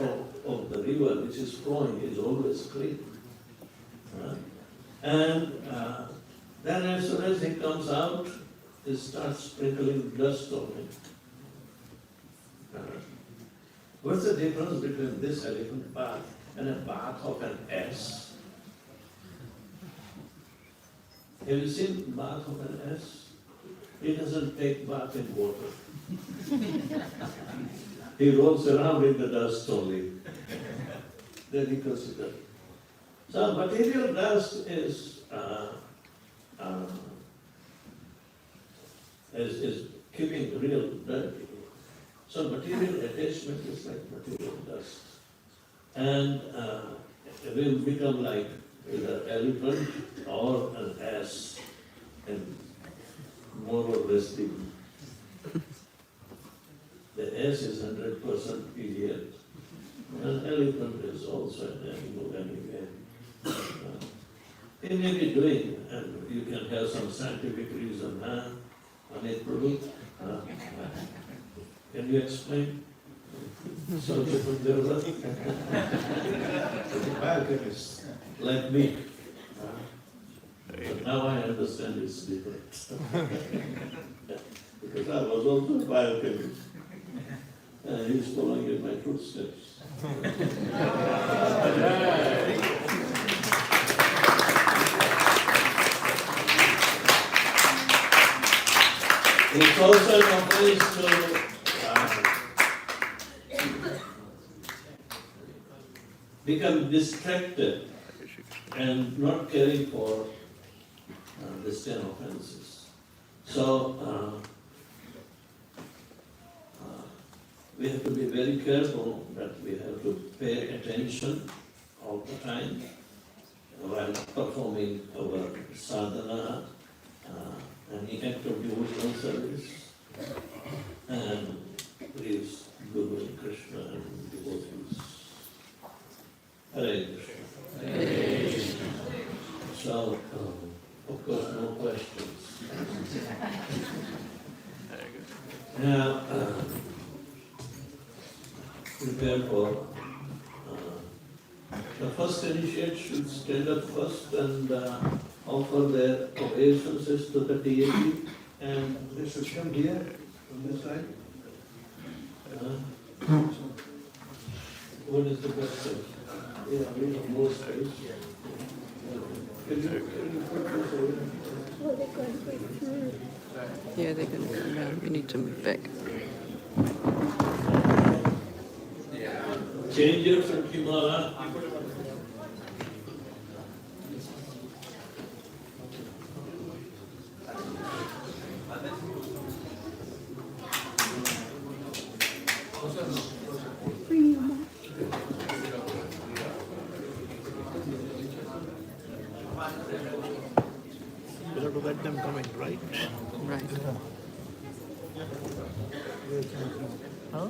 of the river which is flowing is always clean. And then as soon as he comes out, he starts sprinkling dust on it. What's the difference between this elephant bath and a bath of an ass? Have you seen the bath of an ass? He doesn't take bath in water. He rolls around in the dust only. Then he considers. So material dust is keeping real dirty. So material attachment is like material dust. And it will become like either elephant or an ass, and more or less the The S is 100% period. An elephant is also an animal anyway. They may be doing, and you can have some scientific reason, Amit Prabhu. Can you explain? So different biochemists like me. But now I understand it's different. Because I was also a biochemist. And he's following in my footsteps. It's also an place to become distracted and not caring for this kind of offenses. So we have to be very careful that we have to pay attention all the time while performing our sadhana, any act of devotional service, and please Guru and Krishna and devotees. Hare Krishna. Hare Krishna. So, of course, no questions. Now, prepare for the first initiate should stand up first and offer their obeisances to the deity, and they should come here on this side. What is the best thing? Yeah, we have more space. Can you put this over? Yeah, they're going to come around. We need to move back. Change your Purnima. You have to let them come in, right? Right. Huh?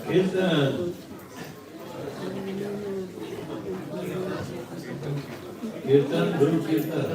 Kirtan. Kirtan, do Kirtan.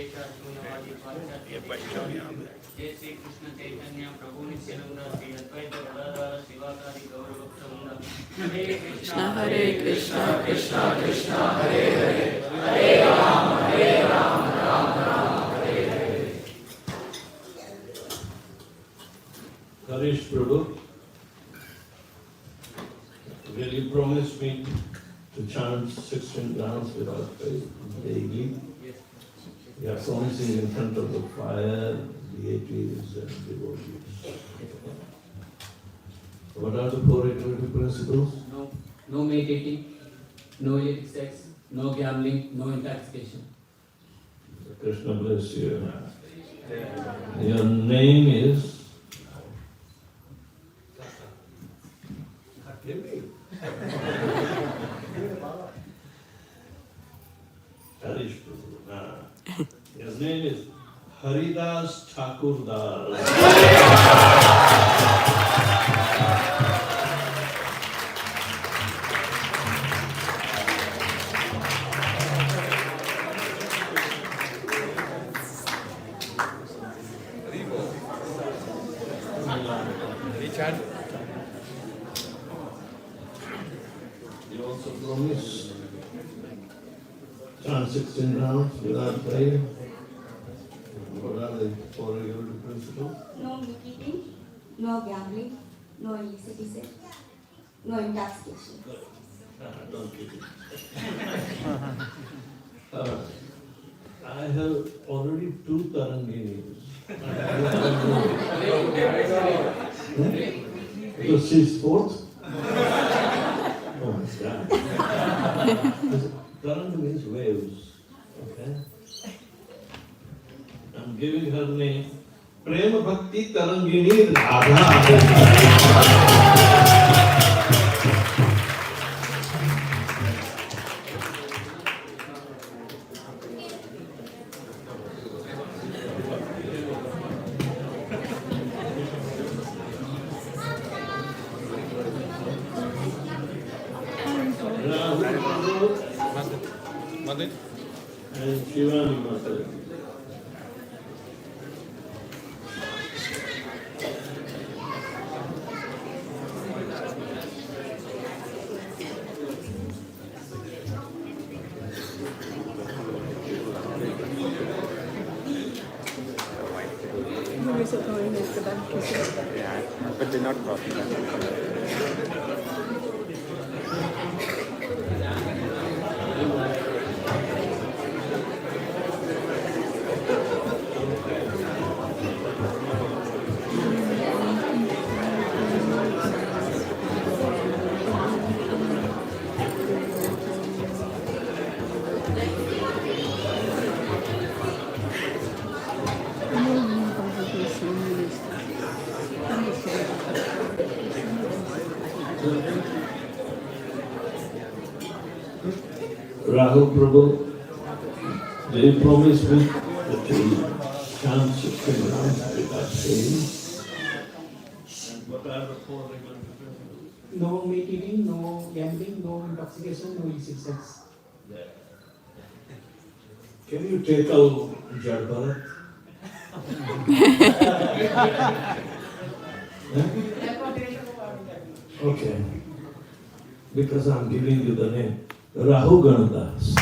ये बैठो यहाँ पे। जय श्री कृष्ण चैतन्य प्रभु नित्यानंद श्री अद्वैत गदाधर शिवासादि गौर भक्तवृंद हरे Krishna Krishna Krishna Krishna Hare Hare Hare Ram Ram Ram Hare Hare. Harish Prabhu, will you promise me to chant 16 rounds without faith daily? Yes. You are promising in front of the fire, deities and devotees. What are the four eternity principles? No meditating, no illicit sex, no gambling, no intoxication. Krishna bless you. Your name is? Harish Prabhu. His name is Haridas Thakur Das. Richard. You also promise chant 16 rounds without prayer. What are the four eternity principles? No meat eating, no gambling, no illicit sex, no intoxication. Don't keep it. I have already 2 Taranginis. So she's 4th? Oh my God. Tarang means waves. Okay? I'm giving her name Prema Bhakti Tarangini Radha. Mother. And Shivani Mata. Who is it going with the back? Yeah, but they're not crossing that. Rahul Prabhu, they promised me that they will chant 16 rounds without failing. And what are the 4 regular principles? No meat eating, no gambling, no intoxication, no illicit sex. Can you take out Jad Bharat? Okay. Because I'm giving you the name Rahu Ganadas.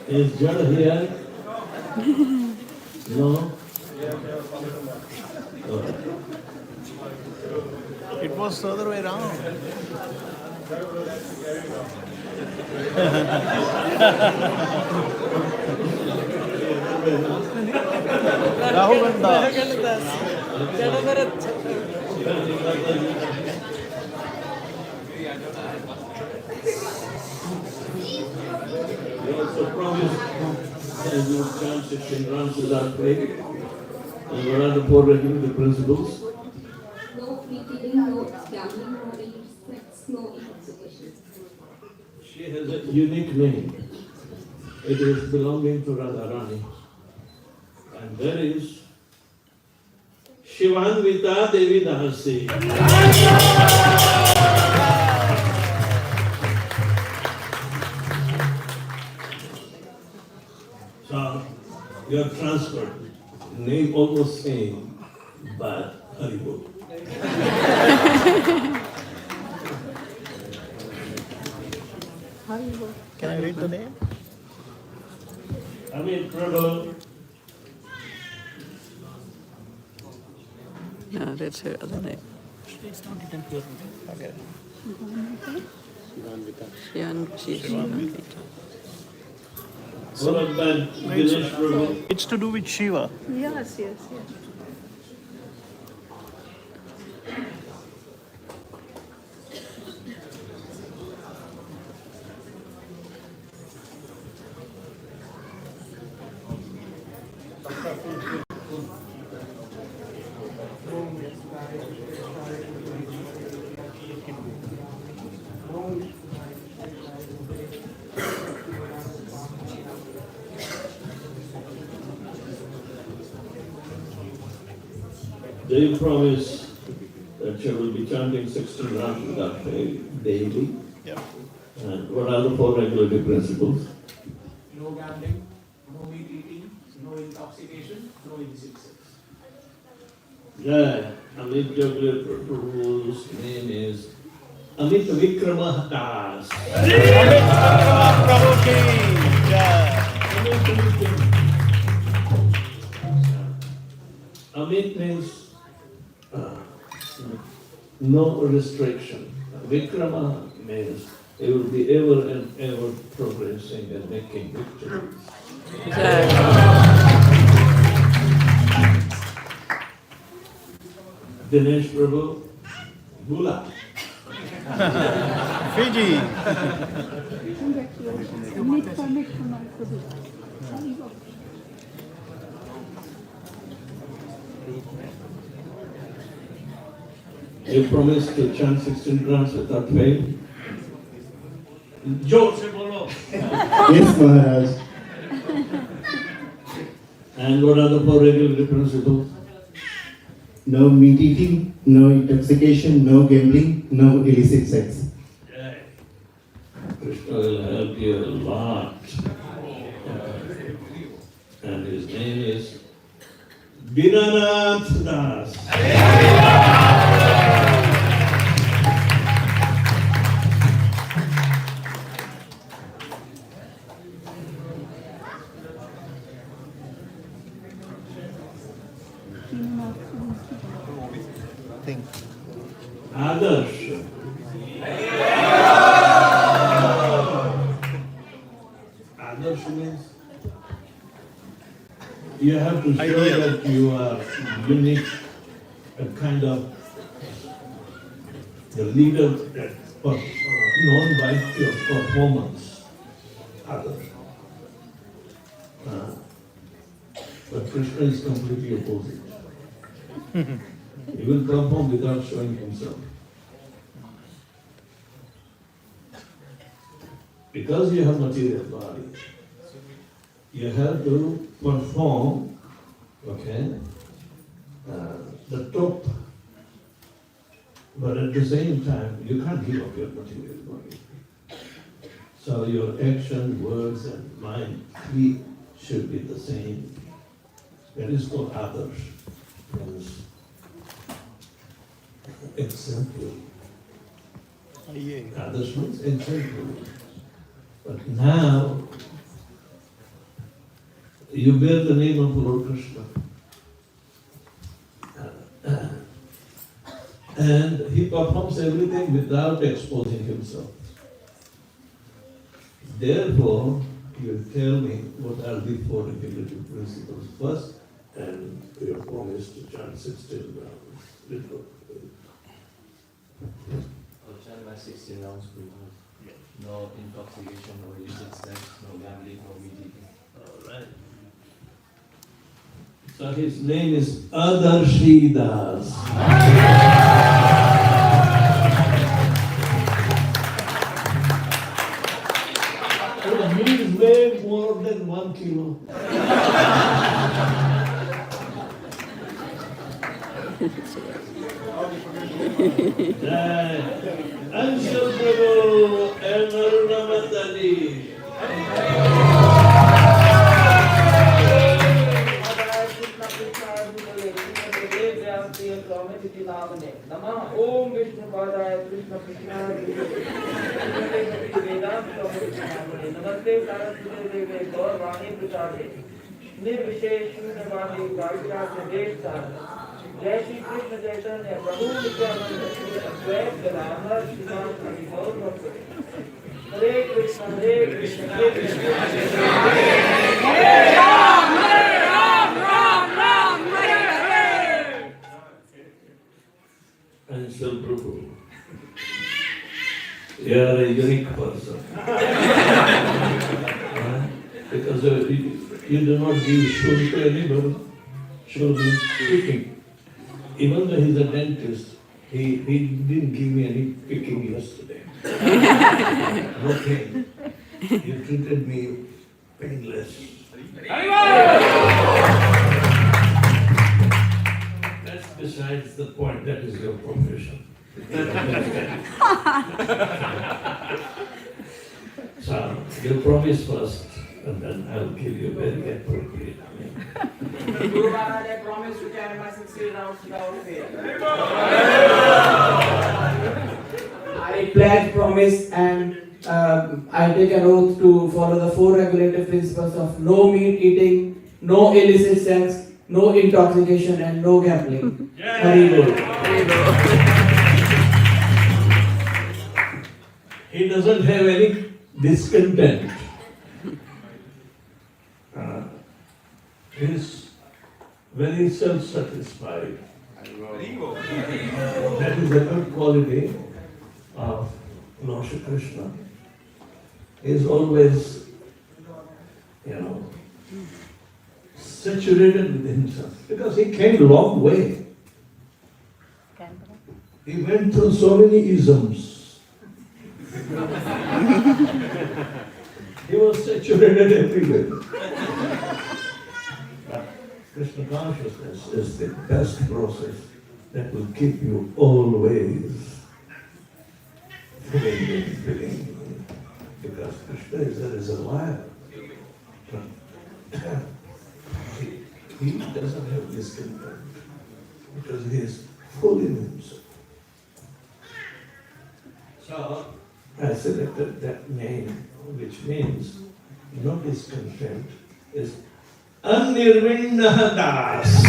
Is Jad here? No? Okay. It was the other way around. Rahul Ganda. You also promised that you will chant 16 rounds without prayer. And what are the 4 regular principles? No meat eating, no gambling, no illicit sex, no intoxication. She has a unique name. It is belonging to Radharani. And there is Shivanvita Devi Dasi. So you are transferred. Name almost same, but Haribol. Can I read the name? Amit Prabhu. No, that's her other name. Okay. Shivanvita. Followed by Dinesh Prabhu. It's to do with Shiva. Yes, yes, yes. They promise that you will be chanting 16 rounds without fail daily. Yeah. And what are the 4 regulative principles? No gambling, no meat eating, no intoxication, no illicit sex. Yeah, Amit Jagler Prabhu's name is Amit Vikrama Das. Amit means no restriction. Vikrama means he will be ever and ever progressing and making victories. Dinesh Prabhu, Bula. Fiji. Permit from my Prabhu. Haribol. You promise to chant 16 rounds without fail? Joe se bolo. Yes, Maharaj. And what are the 4 regulatory principles? No meat eating, no intoxication, no gambling, no illicit sex. Krishna will help you a lot. And his name is Dinanath Das. Think. Adarsh. Adarsh means you have to show Ideal. that you are unique, a kind of the leader that known by your performance. Adarsh. But Krishna is completely opposite. He will perform without showing himself. Because you have material body, you have to perform, okay, the top. But at the same time, you can't give up your material body. So your action, words, and mind, three should be the same. That is called others. Means exemplary. Others means exemplary. But now, you bear the name of Lord Krishna. And he performs everything without exposing himself. Therefore, you tell me what are the 4 regulative principles first, and your promise to chant 16 rounds. I'll chant my 16 rounds with no intoxication, no illicit sex, no gambling, no meat eating. Alright. So his name is Adarshidas. So he is way more than 1 kilo. Jai. Anshul Prabhu and Arunamataji. नमः ओम विष्णु पादाय कृष्ण कृष्णाय नमस्ते सरस्वती देवे गौरवाणी प्रचारे निर्विशेष शून्यवादी काव्यास्य देश जय श्री कृष्ण चैतन्य प्रभु नित्यानंद श्री अद्वैत गदाधर श्रीवास हरि गौर भक्त हरे कृष्ण हरे कृष्ण हरे Ram Ram Ram Hare Hare Anshul Prabhu. You are a unique person. Because you do not give shul to anybody. Shul means picking. Even though he's a dentist, he didn't give me any picking yesterday. No pain. You treated me painless. That's besides the point. That is your profession. So, you promise first, and then I'll give you very appropriate name. Guru Maharaj, I promise to carry my 60 rounds without fail. I pledge, promise, and I take an oath to follow the 4 regulative principles of no meat eating, no illicit sex, no intoxication, and no gambling. Hari Bol. He doesn't have any discontent. He's very self-satisfied. That is a good quality of Lord Shri Krishna. He's always, saturated with himself because he came a long way. He went through so many isms. He was saturated everywhere. But Krishna consciousness is the best process that will keep you always feeling. Because Krishna is a reservoir. He doesn't have discontent because he is full in himself. So I selected that name, which means no discontent, is Anirvinda Das.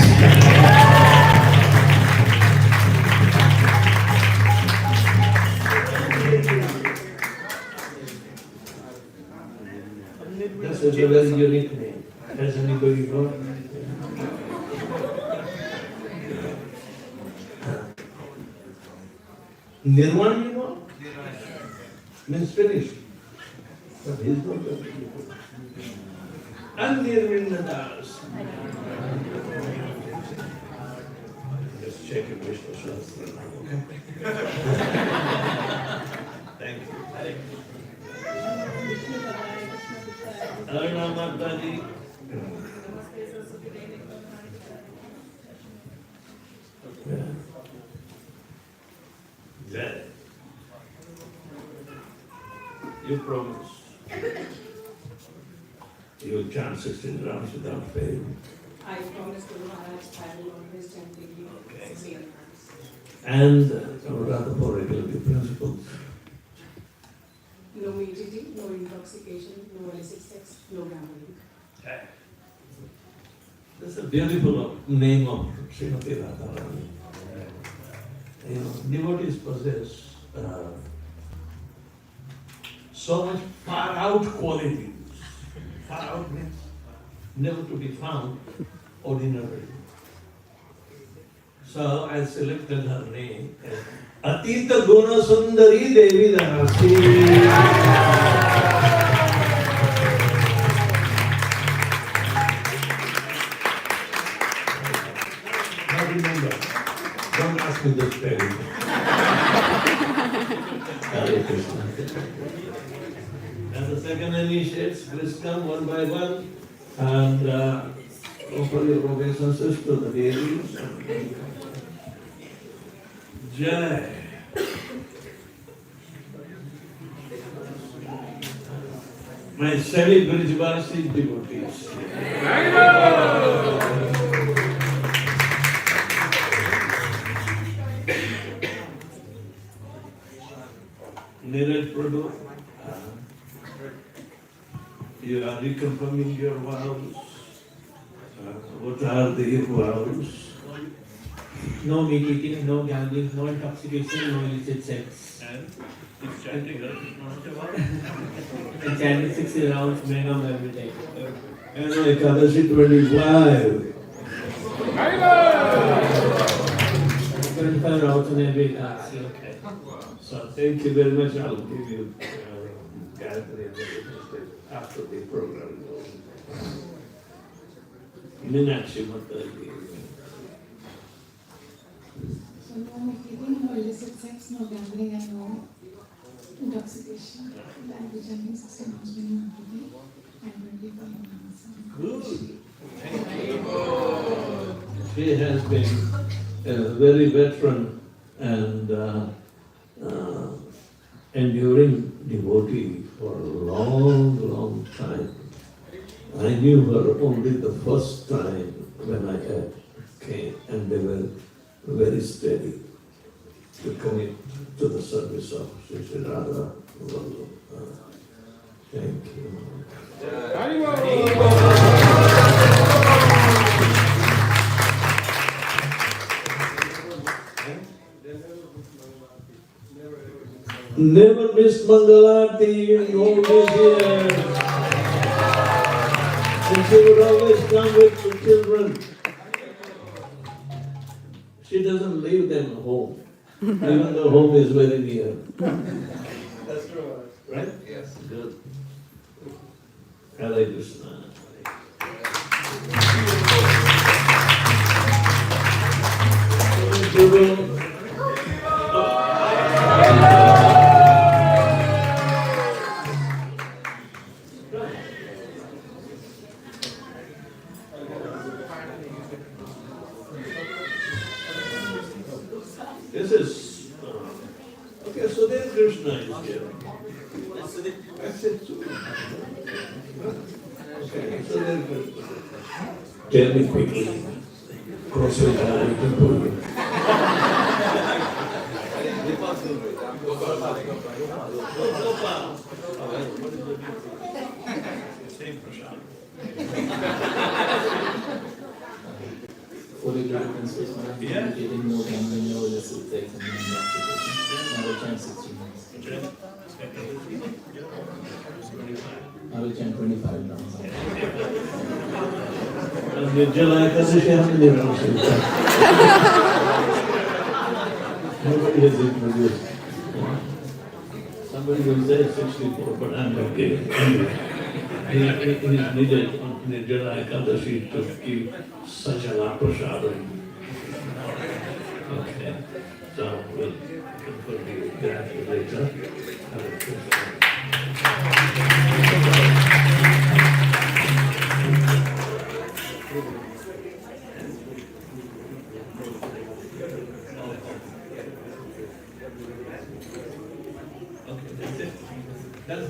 That's a very unique name. Has anybody got? Nirvana, means finished. But he's not going to be finished. Anirvinda Das. Just check your Vishnu Shastra now, okay? Thank you. Aruna Mataji. Jai. You promise. You will chant 16 rounds without fail. I promise Guru Maharaj I will always chant daily 16 rounds. And rather for regulatory principles. No meat eating, no intoxication, no illicit sex, no gambling. That's a beautiful name of Srimati Radharani. Devotees possess so much far out qualities. Far out means never to be found ordinarily. So I selected her name as Atita Guna Sundari Devi Dasi. Now remember, don't ask me the spelling. Hare Krishna. And the second initiates, please come one by one and offer your obeisances to the deities. Jai. my steady Brijvasi devotees. Neeraj Prabhu, you are reconfirming your vows. What are the vows? No meat eating, no gambling, no intoxication, no illicit sex. And he's chanting And chanting 60 rounds minimum every day. and Ekadashi 25. 25 rounds in every class. Okay. So thank you very much. I'll give you Gayatri after the program. Meenakshi Mataji. So no meat-eating, no illicit sex, no gambling, and no intoxication. And I'll be chanting 16 rounds minimum every day and 25 rounds. Good. She has been a very veteran and enduring devotee for a long, long time. I knew her only the first time when I came, and they were very steady to commit to the service of Sri Radha. Thank you. Never missed Mangalarti in all these years. And she would always come with the children. She doesn't leave them home, even though home is very near. That's true. Right? Yes. Good. Hare Krishna. Guru. This is okay. So then Krishna is here. That's it. Okay. So then Krishna. Tell me quickly. Cross it out. We can pull it. Same Prashad. Fully principles, no eating, no gambling, no illicit sex, and no intoxication. I will chant 16 rounds. I will chant 25 rounds. Nirjala Ekadashi, how many rounds is that? Nobody has introduced. Somebody will say 64, but I'm not kidding. It is needed on Nirjala Ekadashi to give such an prasadam. Okay, so we'll confirm the graph later. Hare Krishna. Okay, that's it. That's